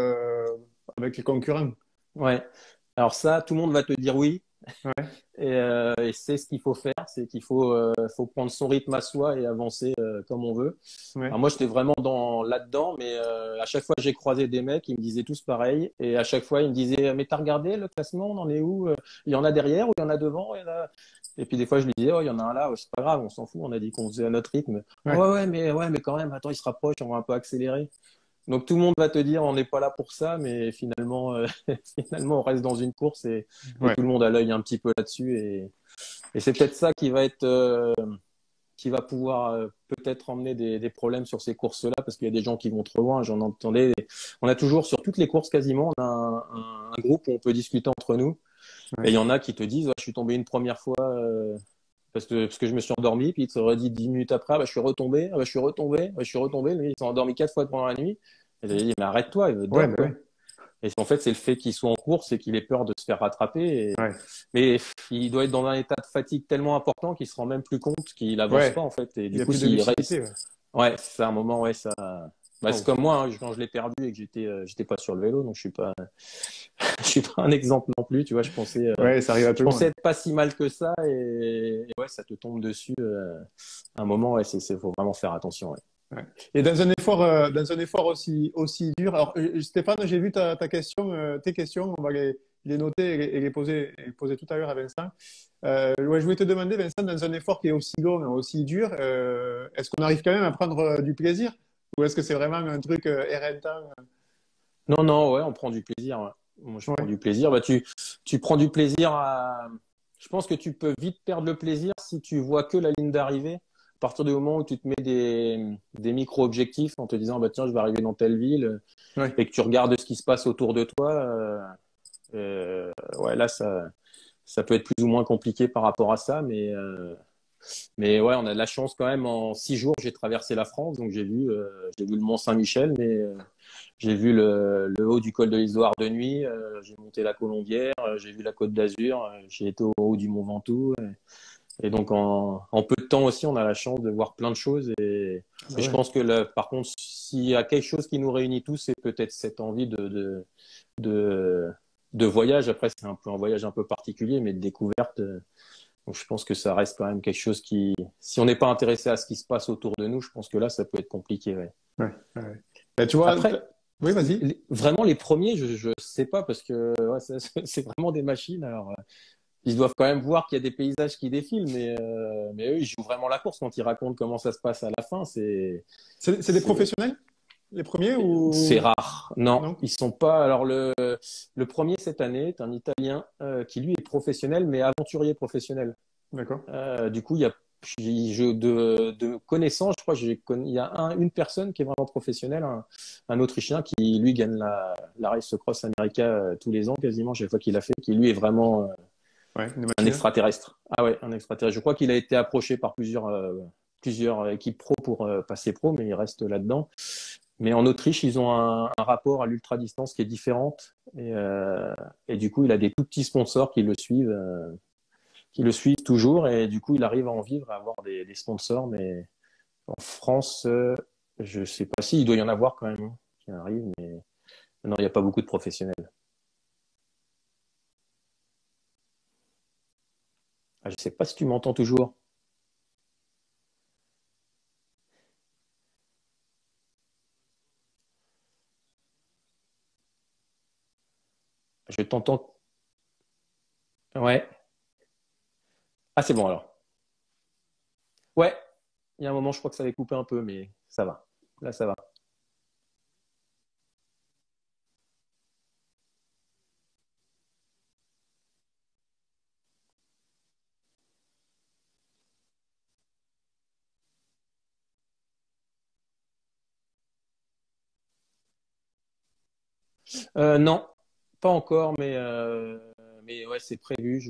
avec les concurrents? ouais. Alors ça, tout le monde va te dire oui. Ouais, Et c'est ce qu'il faut faire, c'est qu'il faut prendre son rythme à soi et avancer comme on veut. ouais, Alors moi, j'étais vraiment là-dedans, mais à chaque fois, j'ai croisé des mecs, ils me disaient tous pareil, et à chaque fois, ils me disaient, mais t'as regardé le classement, on en est où? Il y en a derrière ou il y en a devant? Et puis des fois, je lui disais, oh, il y en a un là, c'est pas grave, on s'en fout, on a dit qu'on faisait à notre rythme. Oh, ouais. ouais, mais quand même, attends, il se rapproche, on va un peu accélérer. Donc tout le monde va te dire, on n'est pas là pour ça, mais finalement, finalement, on reste dans une course et Ouais. tout le monde a l'œil un petit peu là-dessus, et c'est peut-être ça qui va être qui va pouvoir peut-être emmener des problèmes sur ces courses-là, parce qu'il y a des gens qui vont trop loin. J'en entendais. On a toujours, sur toutes les courses quasiment, on a un groupe où on peut discuter entre nous. Et il Ouais. y en a qui te disent, ouais, je suis tombé une première fois parce que je me suis endormi, puis ils te redisent 10 minutes après, ah, bah, je suis retombé, ah, bah, je suis retombé, ah, bah, je suis retombé. Lui, ils sont endormis 4 fois pendant la nuit. Et j'ai dit, mais arrête-toi, il veut Ouais, dors, bah quoi. ouais. Et en fait, c'est le fait qu'il soit en course et qu'il ait peur de se faire rattraper. Ouais. Mais il doit être dans un état de fatigue tellement important qu'il se rend même plus compte qu'il avance pas Ouais. en fait. Et Il du n'y a coup, plus de s'il lucidité. reste, Ouais. ouais, c'est un moment, ouais, ça. Bah, c'est Wow. comme moi, hein, quand je l'ai perdu et que j'étais pas sur le vélo, donc je suis pas, je suis pas un exemple non plus. Tu vois, Ouais, ça arrive à je tout le pensais monde. être pas si mal que ça et ouais, ça te tombe dessus. À un moment, ouais, faut vraiment faire attention. Ouais. Ouais. Et dans un effort aussi dur. Alors, Stéphane, j'ai vu ta question, tes questions. On va les noter et les poser tout à l'heure à Vincent. Ouais, je voulais te demander, Vincent, dans un effort qui est aussi long, aussi dur, est-ce qu'on arrive quand même à prendre du plaisir? Ou est-ce que c'est vraiment un truc éreintant? Non, non, ouais, on prend du plaisir. Ouais. Moi, je prends Ouais, du plaisir. Bah, tu prends du plaisir à. Je pense que tu peux vite perdre le plaisir si tu vois que la ligne d'arrivée. À partir du moment où tu te mets des micro-objectifs en te disant, bah, tiens, je vais arriver dans telle ville ouais, et que tu regardes ce qui se passe autour de toi, ouais, là, ça peut être plus ou moins compliqué par rapport à ça. Mais ouais, on a de la chance quand même. En 6 jours, j'ai traversé la France. Donc, j'ai vu le Mont-Saint-Michel, mais j'ai vu le haut du col de l'Isoire de nuit, j'ai monté la Colombière, j'ai vu la Côte d'Azur, j'ai été au haut du Mont Ventoux. Et donc, en peu de temps aussi, on a la chance de voir plein de choses. bah Et je ouais, pense que là, par contre, s'il y a quelque chose qui nous réunit tous, c'est peut-être cette envie de, de voyage. Après, c'est un peu un voyage un peu particulier, mais de découverte. Donc, je pense que ça reste quand même quelque chose qui, si on n'est pas intéressé à ce qui se passe autour de nous, je pense que là, ça peut être compliqué. Ouais. ouais, ouais. Bah, tu vois, Après, oui, vas-y. vraiment, les premiers, je sais pas parce que ouais, c'est vraiment des machines. Alors, ils doivent quand même voir qu'il y a des paysages qui défilent, mais eux, ils jouent vraiment la course quand ils racontent comment ça se passe à la fin. C'est des C'est, professionnels, les premiers c'est ou rare. Non, non? ils sont pas. Alors, le premier cette année est un Italien qui, lui, est professionnel, mais aventurier professionnel. D'accord. Du coup, il y a de connaissances, je crois, il y a une personne qui est vraiment professionnelle, un Autrichien qui, lui, gagne la Race Cross America tous les ans, quasiment, chaque fois qu'il a fait, qui, lui, est vraiment Ouais, une un machine. extraterrestre. Ah ouais, un extraterrestre. Je crois qu'il a été approché par plusieurs équipes pro pour passer pro, mais il reste là-dedans. Mais en Autriche, ils ont un rapport à l'ultra-distance qui est différent. Et du coup, il a des tout petits sponsors qui le suivent toujours et du coup il arrive à en vivre, à avoir des sponsors. Mais en France, je sais pas si il doit y en avoir quand même qui arrivent, mais non, il n'y a pas beaucoup de professionnels. Ah, je sais pas si tu m'entends toujours. Je t'entends. Ouais. Ah, c'est bon alors. Ouais. Il y a un moment, je crois que ça avait coupé un peu, mais ça va. Là, ça va. Non, pas encore, mais ouais, c'est prévu.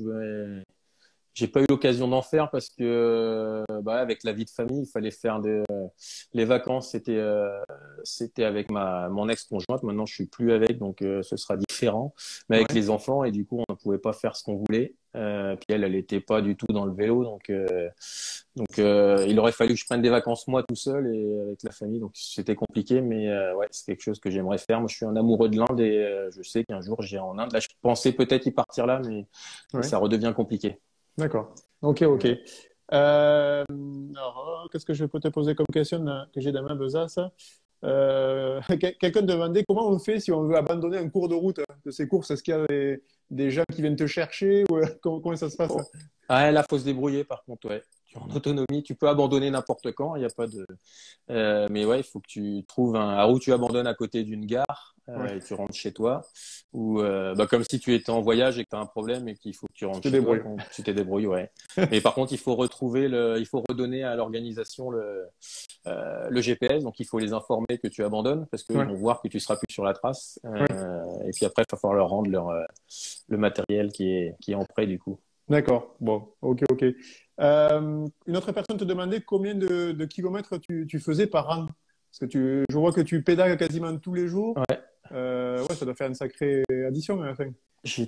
J'ai pas eu l'occasion d'en faire parce que bah, avec la vie de famille, il fallait faire les vacances. C'était avec mon ex-conjointe. Maintenant, je suis plus avec, donc ce sera différent. Mais avec Ouais. les enfants et du coup, on ne pouvait pas faire ce qu'on voulait. Puis elle était pas du tout dans le vélo, donc il aurait fallu que je prenne des vacances moi tout seul et avec la famille. Donc c'était compliqué, mais ouais, c'est quelque chose que j'aimerais faire. Moi, je suis un amoureux de l'Inde et je sais qu'un jour j'irai en Inde. Là, je pensais peut-être y partir là, mais Ouais. ça redevient compliqué. D'accord. Ok, ok. Alors, qu'est-ce que je peux te poser comme question là, que j'ai dans ma besace? Quelqu'un demandait comment on fait si on veut abandonner un cours de route de ces courses. Est-ce qu'il y a des gens qui viennent te chercher ou comment ça se passe? Oh. Ah, là, faut se débrouiller par contre, ouais. Tu es en autonomie, tu peux abandonner n'importe quand, il n'y a pas de. Mais ouais, il faut que tu trouves un. où tu abandonnes à côté d'une gare Ouais, et tu rentres chez toi, ou bah, comme si tu étais en voyage et que tu as un problème et qu'il faut que tu tu rentres te chez toi débrouilles. quand tu t'es débrouillé, ouais. Mais par contre, il faut redonner à l'organisation le GPS, donc il faut les informer que tu abandonnes parce qu'ils Ouais, vont voir que tu seras plus sur la trace. ouais. Et puis après, il va falloir leur rendre le matériel qui est en prêt du coup. D'accord. Bon, ok, ok. Une autre personne te demandait combien de kilomètres tu faisais par an. Parce que je vois que tu pédales quasiment tous les jours. Ouais. Ouais, ça doit faire une sacrée addition à la fin. Je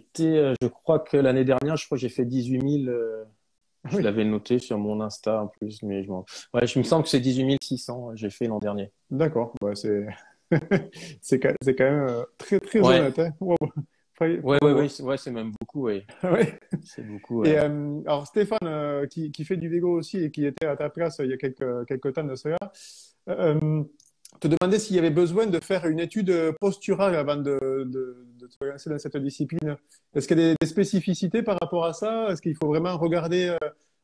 crois que l'année dernière, je crois que j'ai fait 18 000. Ah Je oui, l'avais noté sur mon Insta en plus, mais ouais, je me sens que c'est 18 600. J'ai fait l'an dernier. d'accord. Ouais, c'est c'est quand même très, très Ouais, honnête, hein. Wow. ouais, ouais, Bravo, ouais, ouais, c'est même beaucoup, ouais. hein. Ouais. C'est beaucoup, Et ouais. alors Stéphane, qui fait du vélo aussi et qui était à ta place il y a quelques temps de cela, euh, te demandait s'il y avait besoin de faire une étude posturale avant de te lancer dans cette discipline. Est-ce qu'il y a des spécificités par rapport à ça? Est-ce qu'il faut vraiment regarder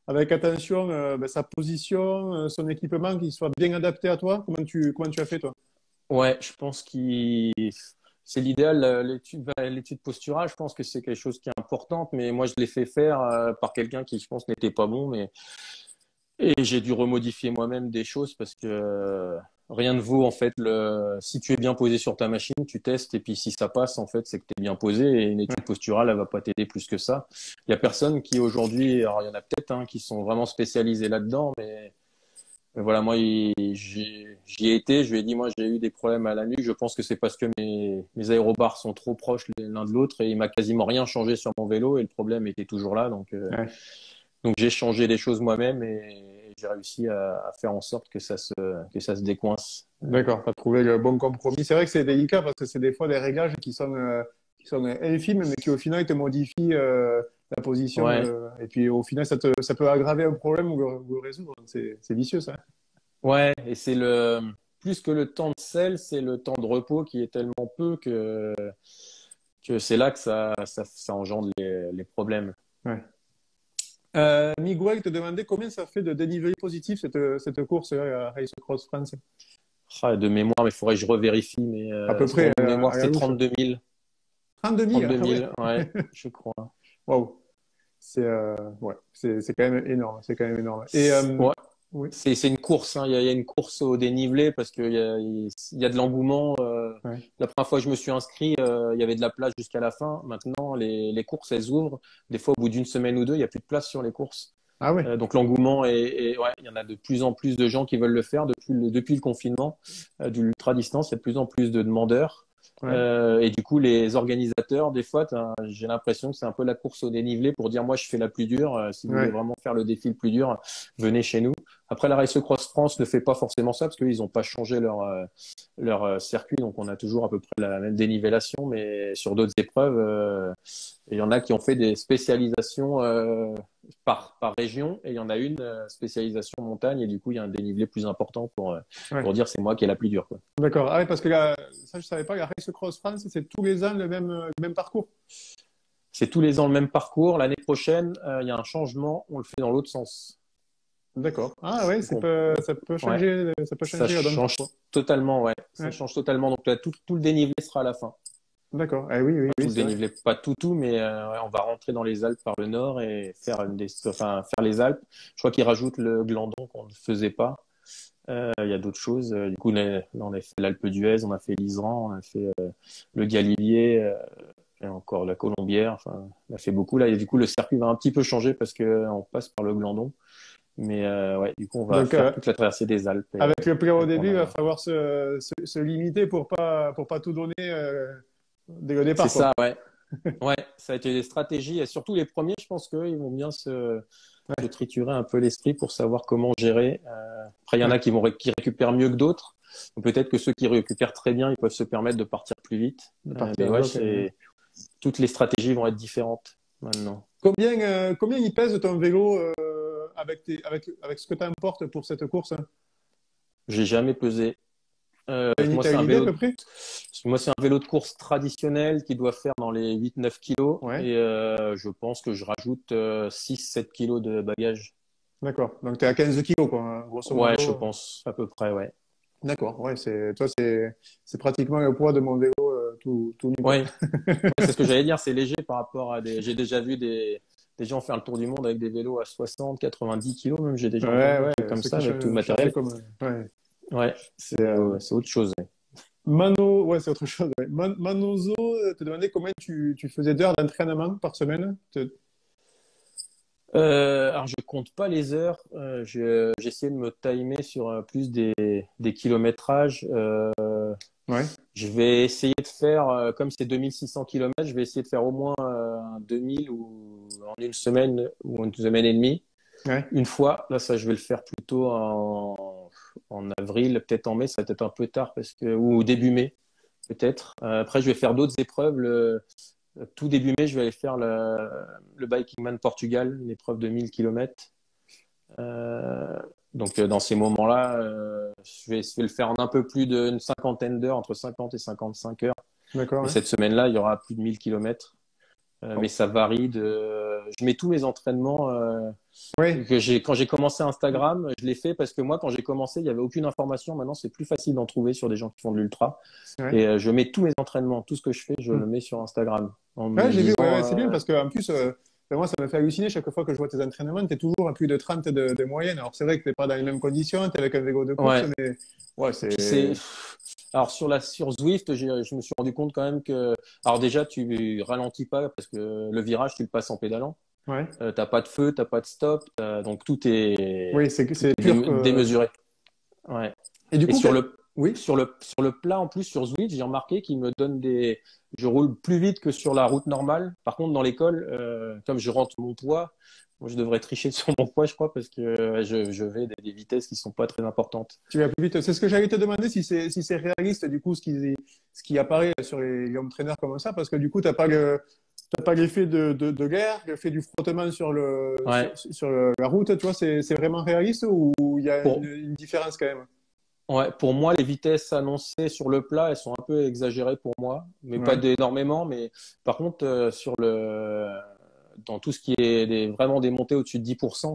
avec attention sa position, son équipement, qu'il soit bien adapté à toi? Comment tu as fait, toi? Ouais, je pense qu'il c'est l'idéal, l'étude posturale. Je pense que c'est quelque chose qui est important, mais moi je l'ai fait faire par quelqu'un qui, je pense, n'était pas bon, et j'ai dû remodifier moi-même des choses parce que rien ne vaut en fait si tu es bien posé sur ta machine, tu testes et puis si ça passe en fait, c'est que tu es bien posé et une étude posturale, elle va pas t'aider plus que ça. Il y a personne qui aujourd'hui, alors il y en a peut-être qui sont vraiment spécialisés là-dedans, mais voilà, moi j'y ai été, je lui ai dit moi j'ai eu des problèmes à la nuque, je pense que c'est parce que mes aérobars sont trop proches l'un de l'autre et il m'a quasiment rien changé sur mon vélo et le problème était toujours là Ouais. donc j'ai changé les choses moi-même et j'ai réussi à faire en sorte que ça se décoince. D'accord, tu as trouvé le bon compromis. C'est vrai que c'est délicat parce que c'est des fois des réglages qui sont infimes, mais qui au final te modifient la position. Ouais, Et puis au final, ça peut aggraver un problème ou le résoudre. C'est vicieux, ça. ouais, et c'est plus que le temps de sel, c'est le temps de repos qui est tellement peu que c'est là que ça engendre les problèmes. Ouais. Miguel te demandait combien ça fait de dénivelé positif cette course à Race Cross France. Ah, de mémoire, mais il faudrait que je revérifie, mais À peu bon, près de mémoire, à la c'est louche. 32 000. 32 000, 32 ah ouais. 000, ouais, je crois. Waouh. Ouais, c'est quand même énorme. C'est quand même énorme. Et Ouais, oui, c'est une course, hein. Il y a une course au dénivelé parce qu'il y a de l'engouement. ouais. La première fois que je me suis inscrit, il y avait de la place jusqu'à la fin. Maintenant, les courses, elles ouvrent. Des fois, au bout d'une semaine ou deux, il n'y a plus de place sur les courses. Ah ouais. Donc l'engouement ouais, il y en a de plus en plus de gens qui veulent le faire depuis le confinement du l'ultra distance, il y a de plus en plus de demandeurs. Ouais. Et du coup, les organisateurs, des fois, j'ai l'impression que c'est un peu la course au dénivelé pour dire moi je fais la plus dure. Si vous voulez Ouais. vraiment faire le défi le plus dur, venez chez nous. Après, la Race Cross France ne fait pas forcément ça parce qu'ils n'ont pas changé leur circuit, donc on a toujours à peu près la même dénivellation, mais sur d'autres épreuves, il y en a qui ont fait des spécialisations par région, et il y en a une spécialisation montagne, et du coup, il y a un dénivelé plus important pour dire c'est moi qui est la plus dure, quoi. D'accord. Ah oui, parce que ça, je savais pas, la Race Cross France, c'est tous les ans le même parcours. C'est tous les ans le même parcours. L'année prochaine, il y a un changement, on le fait dans l'autre sens. D'accord. Ah oui, Donc, ça peut ouais, changer, ça la donne change parfois. totalement, ouais. Ça Ouais. change totalement. Donc, là, tout le dénivelé sera à la fin. D'accord. Ah oui, oui, Enfin, oui, tout le c'est vrai. dénivelé, pas tout, mais ouais, on va rentrer dans les Alpes par le nord et faire les Alpes. Je crois qu'ils rajoutent le Glandon qu'on ne faisait pas. Il y a d'autres choses. Du coup, là, on a fait l'Alpe d'Huez, on a fait l'Isran, on a fait le Galibier, et encore la Colombière. Enfin, on a fait beaucoup là. Et du coup, le circuit va un petit peu changer parce que on passe par le Glandon. Mais ouais, du coup, on va Donc, faire toute la traversée des Alpes avec le plein au et pour en début, il va arriver. falloir se limiter pour pas tout donner dès le C'est départ, quoi. ça, ouais. Ouais, ça a été des stratégies. Et surtout les premiers, je pense qu'ils vont bien se Ouais, triturer un peu l'esprit pour savoir comment gérer. Après, il y en ouais, a qui récupèrent mieux que d'autres. Donc, peut-être que ceux qui récupèrent très bien, ils peuvent se permettre de partir plus vite. de partir Mais à ouais, bloc. Ouais. toutes les stratégies vont être différentes maintenant. Combien il pèse ton vélo avec ce que tu importes pour cette course? J'ai jamais pesé. Moi, T'as c'est une un idée à vélo peu près? Moi, c'est un vélo de course traditionnel qui doit faire dans les 8-9 kilos. Ouais, Et je pense que je rajoute 6-7 kilos de bagages. d'accord. Donc, tu es à 15 kilos, quoi, hein, grosso Ouais, je modo. pense, à peu près, ouais. D'accord, ouais, c'est pratiquement le poids de mon vélo tout nu, quoi. Ouais, ouais, c'est ce que j'allais dire, c'est léger par rapport à des. J'ai déjà vu des gens faire le tour du monde avec des vélos à 60, 90 kilos, même j'ai déjà Ouais, entendu un truc ouais, comme ceux ça qui avec tout le chargeaient matériel. comme. Ouais. Ouais, C'est, euh, c'est autre chose. Ouais. Ouais, c'est autre chose. Ouais. Manozo te demandait combien tu faisais d'heures d'entraînement par semaine? Alors, je compte pas les heures. J'ai essayé de me timer sur plus des kilométrages. Ouais, Je vais essayer de faire, comme c'est 2600 kilomètres, je vais essayer de faire au moins un 2000 ou en une semaine ou une semaine et demie. ouais, Une fois, là, ça, je vais le faire plutôt en avril, peut-être en mai, ça va être un peu tard ou début mai, peut-être. Après, je vais faire d'autres épreuves. Tout début mai, je vais aller faire le Bikingman Portugal, une épreuve de 1000 kilomètres. Euh, donc, dans ces moments-là, je vais le faire en un peu plus d'une cinquantaine d'heures, entre 50 et 55 heures. d'accord, Et ouais. cette semaine-là, il y aura plus de 1000 kilomètres. Mais Bon. ça varie Je mets tous mes entraînements Ouais, quand j'ai commencé Instagram, je l'ai fait parce que moi, quand j'ai commencé, il n'y avait aucune information. Maintenant, c'est plus facile d'en trouver sur des gens qui font de l'ultra. ouais. Et je mets tous mes entraînements, tout ce que je fais, je Hmm. le mets sur Instagram en Ouais, me j'ai vu, ouais, disant, ouais, c'est bien parce qu'en plus, ben moi, ça me fait halluciner chaque fois que je vois tes entraînements. Tu es toujours à plus de 30 de moyenne. Alors, c'est vrai que tu n'es pas dans les mêmes conditions, tu es avec un vélo de course, ouais. mais ouais, Et puis c'est, c'est. alors sur Zwift, je me suis rendu compte quand même que, alors déjà, tu ralentis pas parce que le virage, tu le passes en pédalant. Ouais. T'as pas de feu, t'as pas de stop, donc Oui, tout c'est est pur. démesuré. Ouais. Et du Et coup, oui, sur le plat, en plus, sur Zwift, j'ai remarqué qu'il me donne je roule plus vite que sur la route normale. Par contre, dans l'école, comme je rentre mon poids, moi, je devrais tricher sur mon poids, je crois, parce que je vais des vitesses qui sont pas très importantes. tu vas plus vite. C'est ce que j'allais te demander si c'est réaliste, du coup, ce qui apparaît sur les home trainers comme ça, parce que du coup, t'as pas l'effet de guerre, l'effet du frottement Ouais. sur la route, tu vois, c'est vraiment réaliste ou il y a Pour, une différence quand même? ouais, pour moi, les vitesses annoncées sur le plat, elles sont un peu exagérées pour moi, mais pas Ouais. énormément. Mais par contre, dans tout ce qui est vraiment des montées au-dessus de 10%,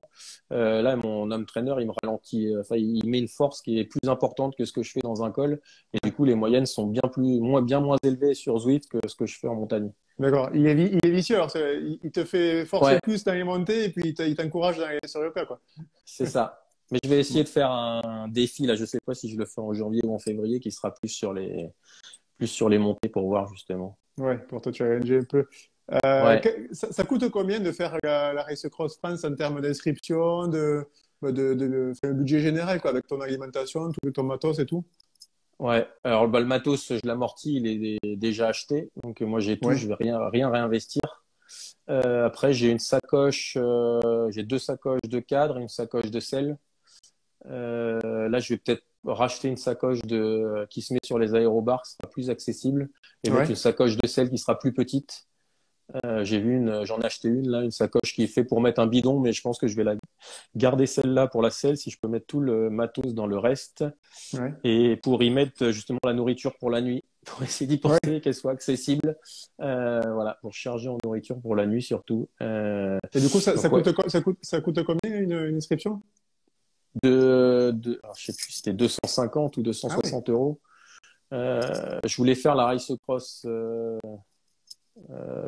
là, mon home trainer, il me ralentit, enfin, il met une force qui est plus importante que ce que je fais dans un col. Et du coup, les moyennes sont bien moins élevées sur Zwift que ce que je fais en montagne. D'accord. Il est vicieux, alors il te fait forcer Ouais, plus dans les montées et puis il t'encourage sur le plat, quoi. c'est ça. Mais je vais essayer Bon. de faire un défi, là, je sais pas si je le fais en janvier ou en février, qui sera plus sur les montées pour voir justement. Ouais, pour te challenger un peu. Ouais. Ça coûte combien de faire la Race Cross France en termes d'inscription, enfin, le budget général, quoi, avec ton alimentation, tout ton matos et tout? Ouais, alors bah, le matos, je l'amortis, il est déjà acheté. Donc moi j'ai tout, Ouais, je vais rien réinvestir. Après j'ai une sacoche, j'ai deux sacoches de cadre et une sacoche de sel. Là, je vais peut-être racheter une sacoche qui se met sur les aérobars, ce sera plus accessible, et mettre Ouais. une sacoche de selle qui sera plus petite. J'en ai acheté une là, une sacoche qui est faite pour mettre un bidon, mais je pense que je vais la garder celle-là pour la selle si je peux mettre tout le matos dans le reste Ouais. et pour y mettre justement la nourriture pour la nuit, pour essayer d'y Ouais. penser qu'elle soit accessible. Voilà, pour charger en nourriture pour la nuit surtout. Et du coup, Donc ouais, ça coûte combien une inscription? alors, je sais plus, c'était 250 ou Ah oui. 260 euros. Je voulais faire la Race Cross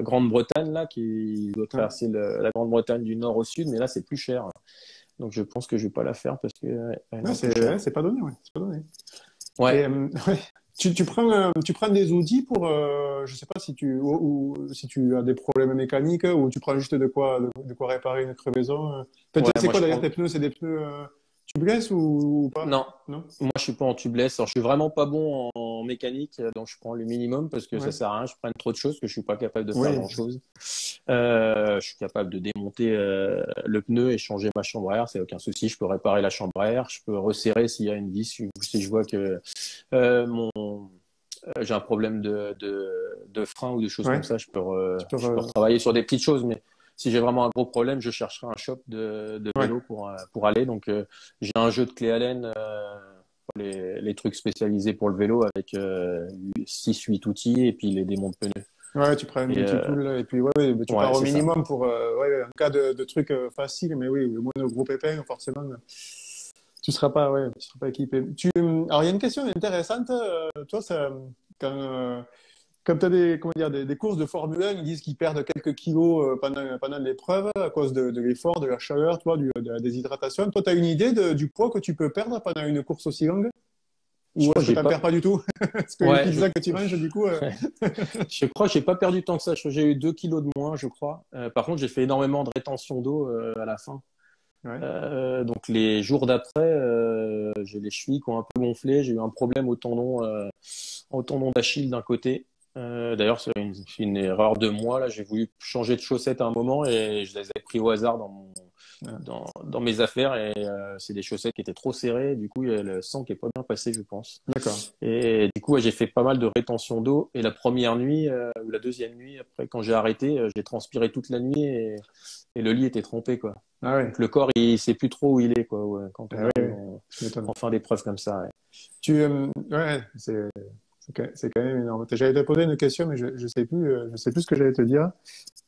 Grande-Bretagne là, qui doit Ouais. traverser la Grande-Bretagne du nord au sud, mais là c'est plus cher. Donc je pense que je vais pas la faire parce que elle est Ouais, un peu chère. c'est pas donné, ouais. C'est pas donné. Ouais, Et ouais. Tu prends des outils pour, je sais pas si si tu as des problèmes mécaniques ou tu prends juste de quoi réparer une crevaison. ouais, C'est moi quoi je d'ailleurs prends. tes pneus? C'est des pneus tubeless ou pas? Non, Non? moi je suis pas en tubeless. Alors, je suis vraiment pas bon en mécanique, donc je prends le minimum parce que ça Ouais. sert à rien. Je prends trop de choses que je suis pas capable de faire Oui. grand-chose. Je suis capable de démonter le pneu et changer ma chambre à air, c'est aucun souci. Je peux réparer la chambre à air, je peux resserrer s'il y a une vis ou si je vois que mon j'ai un problème de frein ou de choses Ouais. comme ça. Tu peux. Je peux retravailler sur des petites choses, mais si j'ai vraiment un gros problème, je chercherai un shop de Ouais. vélo pour aller. Donc, j'ai un jeu de clé Allen, les trucs spécialisés pour le vélo avec 6-8 outils et puis les démonte pneus. Ouais, tu prends un Et multitool et puis ouais, tu ouais, pars au c'est ça. minimum pour ouais, en cas de trucs faciles, mais oui, le moins de gros pépins, forcément, tu seras pas équipé. Alors, il y a une question intéressante. Toi, quand, euh, quand tu as comment dire, des courses de Formule 1, ils disent qu'ils perdent quelques kilos pendant l'épreuve à cause de l'effort, de la chaleur, toi, de la déshydratation. Toi, tu as une idée du poids que tu peux perdre pendant une course aussi longue? Je Ou crois est-ce que que j'ai tu n'en perds pas. pas du tout? Parce que les Ouais, pizzas que tu manges, du coup. je crois que j'ai pas perdu tant que ça. Je crois que j'ai eu 2 kilos de moins, je crois. Par contre, j'ai fait énormément de rétention d'eau à la fin. Ouais, Donc les jours d'après, j'ai les chevilles qui ont un peu gonflé. J'ai eu un problème au tendon d'Achille d'un côté. D'ailleurs, c'est une erreur de moi. Là, j'ai voulu changer de chaussettes à un moment et je les avais pris au hasard ouais. dans mes affaires et c'est des chaussettes qui étaient trop serrées. Du coup, il y a le sang qui est pas bien passé, je pense. D'accord. Et du coup, ouais, j'ai fait pas mal de rétention d'eau. Et la première nuit ou la deuxième nuit, après, quand j'ai arrêté, j'ai transpiré toute la nuit et le lit était trempé, quoi. Ah ouais, Donc le corps, il sait plus trop où il est, quoi, ouais, quand on ah arrive ouais, tu en m'étonnes. fin d'épreuve comme ça. Ouais. Ouais, c'est quand même énorme. J'allais te poser une question, mais je sais plus ce que j'allais te dire.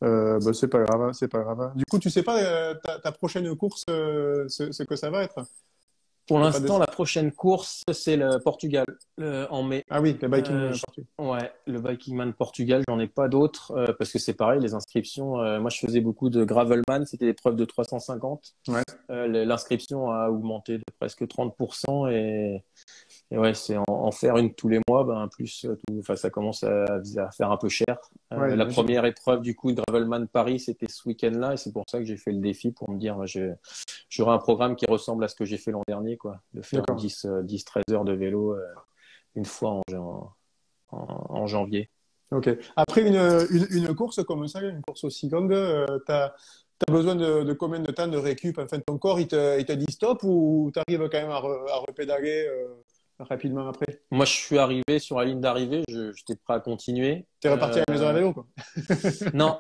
Bah, c'est pas grave, hein, c'est pas grave. Du coup, tu sais pas ta prochaine course, ce que ça va être? Pour T'as pas de... l'instant, la prochaine course, c'est le Portugal en mai. Ah oui, le biking Euh, je- ouais, le Bikingman Portugal, j'en ai pas d'autres parce que c'est pareil, les inscriptions. Moi, je faisais beaucoup de Gravelman, c'était des preuves de 350. Ouais, L'inscription a augmenté de presque 30% et ouais, c'est en faire une tous les mois, ben plus enfin ça commence à faire un peu cher. ouais, La j'imagine. première épreuve du coup de Gravelman Paris, c'était ce week-end-là et c'est pour ça que j'ai fait le défi pour me dire, j'aurai un programme qui ressemble à ce que j'ai fait l'an dernier, quoi, de faire D'accord. 10-13 heures de vélo une fois en janvier. Ok. Après une course comme ça, une course aussi longue, t'as besoin de combien de temps de récup? Enfin, ton corps, il te dit stop ou t'arrives quand même à repédaler rapidement après? Moi, je suis arrivé sur la ligne d'arrivée, j'étais prêt à continuer. T'es reparti à la maison à vélo, quoi. Non,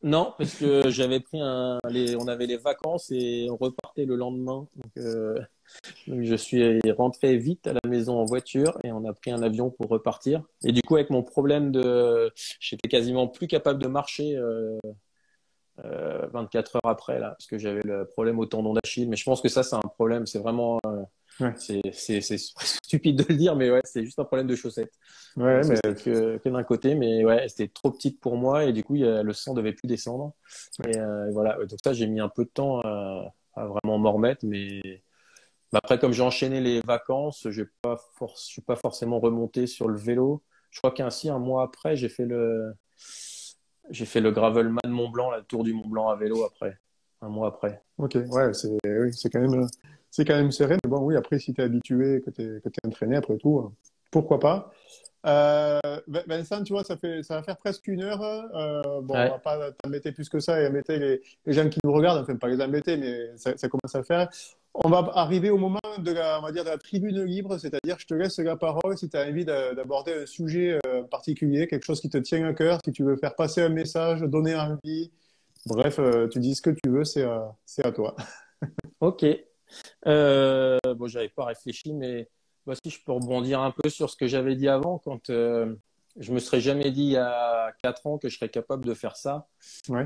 non, parce que on avait les vacances et on repartait le lendemain. Donc, je suis rentré vite à la maison en voiture et on a pris un avion pour repartir. Et du coup, avec mon problème j'étais quasiment plus capable de marcher 24 heures après là, parce que j'avais le problème au tendon d'Achille. Mais je pense que ça, c'est un problème. C'est vraiment, Ouais, c'est stupide de le dire, mais ouais, c'est juste un problème de chaussettes. ouais, Parce que mais c'était que d'un côté, mais ouais, c'était trop petite pour moi et du coup, le sang devait plus descendre. Et voilà, donc ça, j'ai mis un peu de temps à vraiment m'en remettre, mais après, comme j'ai enchaîné les vacances, je suis pas forcément remonté sur le vélo. Je crois qu'ainsi, un mois après, j'ai fait le Gravelman Mont Blanc, la tour du Mont Blanc à vélo après, un mois après. ok, ouais, oui, c'est quand même serré, mais bon, oui, après, si t'es habitué, que t'es entraîné, après tout, pourquoi pas. Vincent, tu vois, ça va faire presque une heure. Bon, on va Ouais. pas t'embêter plus que ça et embêter les gens qui nous regardent, enfin, pas les embêter, mais ça commence à faire. On va arriver au moment de on va dire, de la tribune libre, c'est-à-dire je te laisse la parole si tu as envie d'aborder un sujet particulier, quelque chose qui te tient à cœur, si tu veux faire passer un message, donner envie. Bref, tu dis ce que tu veux, c'est à toi. Ok. Bon, j'avais pas réfléchi, mais si je peux rebondir un peu sur ce que j'avais dit avant, quand je me serais jamais dit il y a 4 ans que je serais capable de faire ça. Ouais,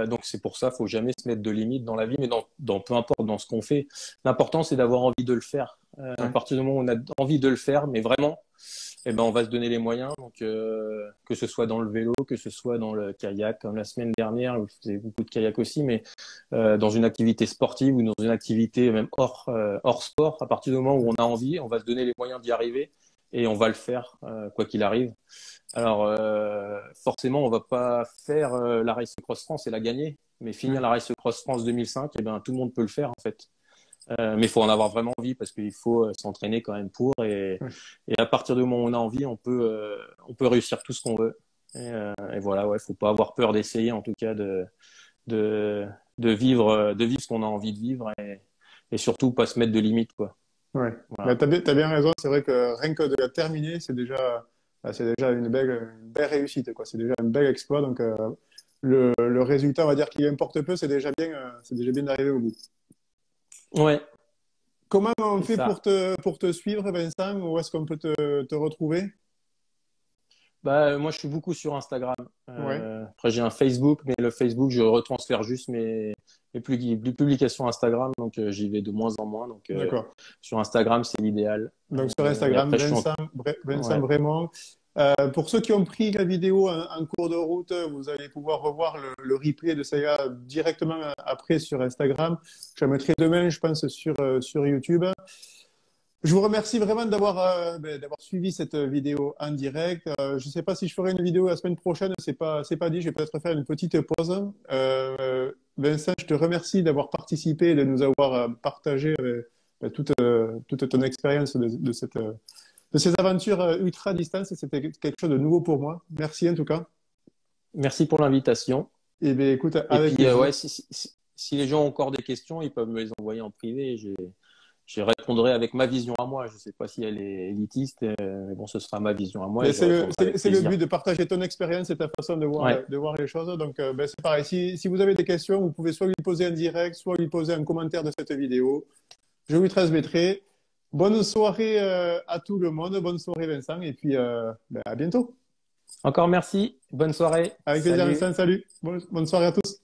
Donc c'est pour ça, faut jamais se mettre de limites dans la vie, mais peu importe dans ce qu'on fait. L'important c'est d'avoir envie de le faire. À ouais, partir du moment où on a envie de le faire, mais vraiment, eh ben on va se donner les moyens. Donc que ce soit dans le vélo, que ce soit dans le kayak, comme la semaine dernière, où je faisais beaucoup de kayak aussi, mais dans une activité sportive ou dans une activité même hors sport, à partir du moment où on a envie, on va se donner les moyens d'y arriver et on va le faire quoi qu'il arrive. Alors forcément, on va pas faire la Race Cross France et la gagner, mais finir ouais, la Race Cross France 2005, eh ben tout le monde peut le faire en fait. Mais il faut en avoir vraiment envie parce qu'il faut s'entraîner quand même pour ouais. et à partir du moment où on a envie, on peut réussir tout ce qu'on veut. Et voilà, ouais, faut pas avoir peur d'essayer en tout cas de de vivre ce qu'on a envie de vivre et surtout pas se mettre de limites quoi. Ouais. Mais Voilà. t'as bien raison, c'est vrai que rien que de la terminer, c'est déjà une belle réussite, quoi. C'est déjà un bel exploit. Donc, le résultat, on va dire qu'il importe peu, c'est déjà bien d'arriver au bout. Ouais, Comment on c'est fait ça. pour te suivre, Vincent? Où est-ce qu'on peut te retrouver? Moi, je suis beaucoup sur Instagram. Ouais, Après, j'ai un Facebook, mais le Facebook, je retransfère juste mes publications Instagram, donc j'y vais de moins en moins. Donc, d'accord. sur Instagram, c'est l'idéal. Donc, sur Et Instagram, après, je suis en... Vincent Ouais, Brémont. Pour ceux qui ont pris la vidéo en cours de route, vous allez pouvoir revoir le replay de celle-là directement après sur Instagram. Je la mettrai demain, je pense, sur YouTube. Je vous remercie vraiment d'avoir suivi cette vidéo en direct. Je ne sais pas si je ferai une vidéo la semaine prochaine, c'est pas dit. Je vais peut-être faire une petite pause. Vincent, je te remercie d'avoir participé et de nous avoir partagé toute ton expérience de ces aventures ultra distance. C'était quelque chose de nouveau pour moi. Merci en tout cas. merci pour l'invitation. Et bien, écoute, Et avec puis, plaisir. ouais, si les gens ont encore des questions, ils peuvent me les envoyer en privé. Je répondrai avec ma vision à moi. Je ne sais pas si elle est élitiste, mais bon, ce sera ma vision à moi et Mais je répondrai avec c'est le but plaisir. de partager ton expérience et ta façon Ouais, de voir les choses. Donc, c'est pareil. Si vous avez des questions, vous pouvez soit lui poser en direct, soit lui poser un commentaire de cette vidéo. Je lui transmettrai. Bonne soirée à tout le monde. Bonne soirée, Vincent. Et puis, à bientôt. encore merci. Bonne soirée. Avec plaisir, Salut. Vincent. Salut. Bonne soirée à tous.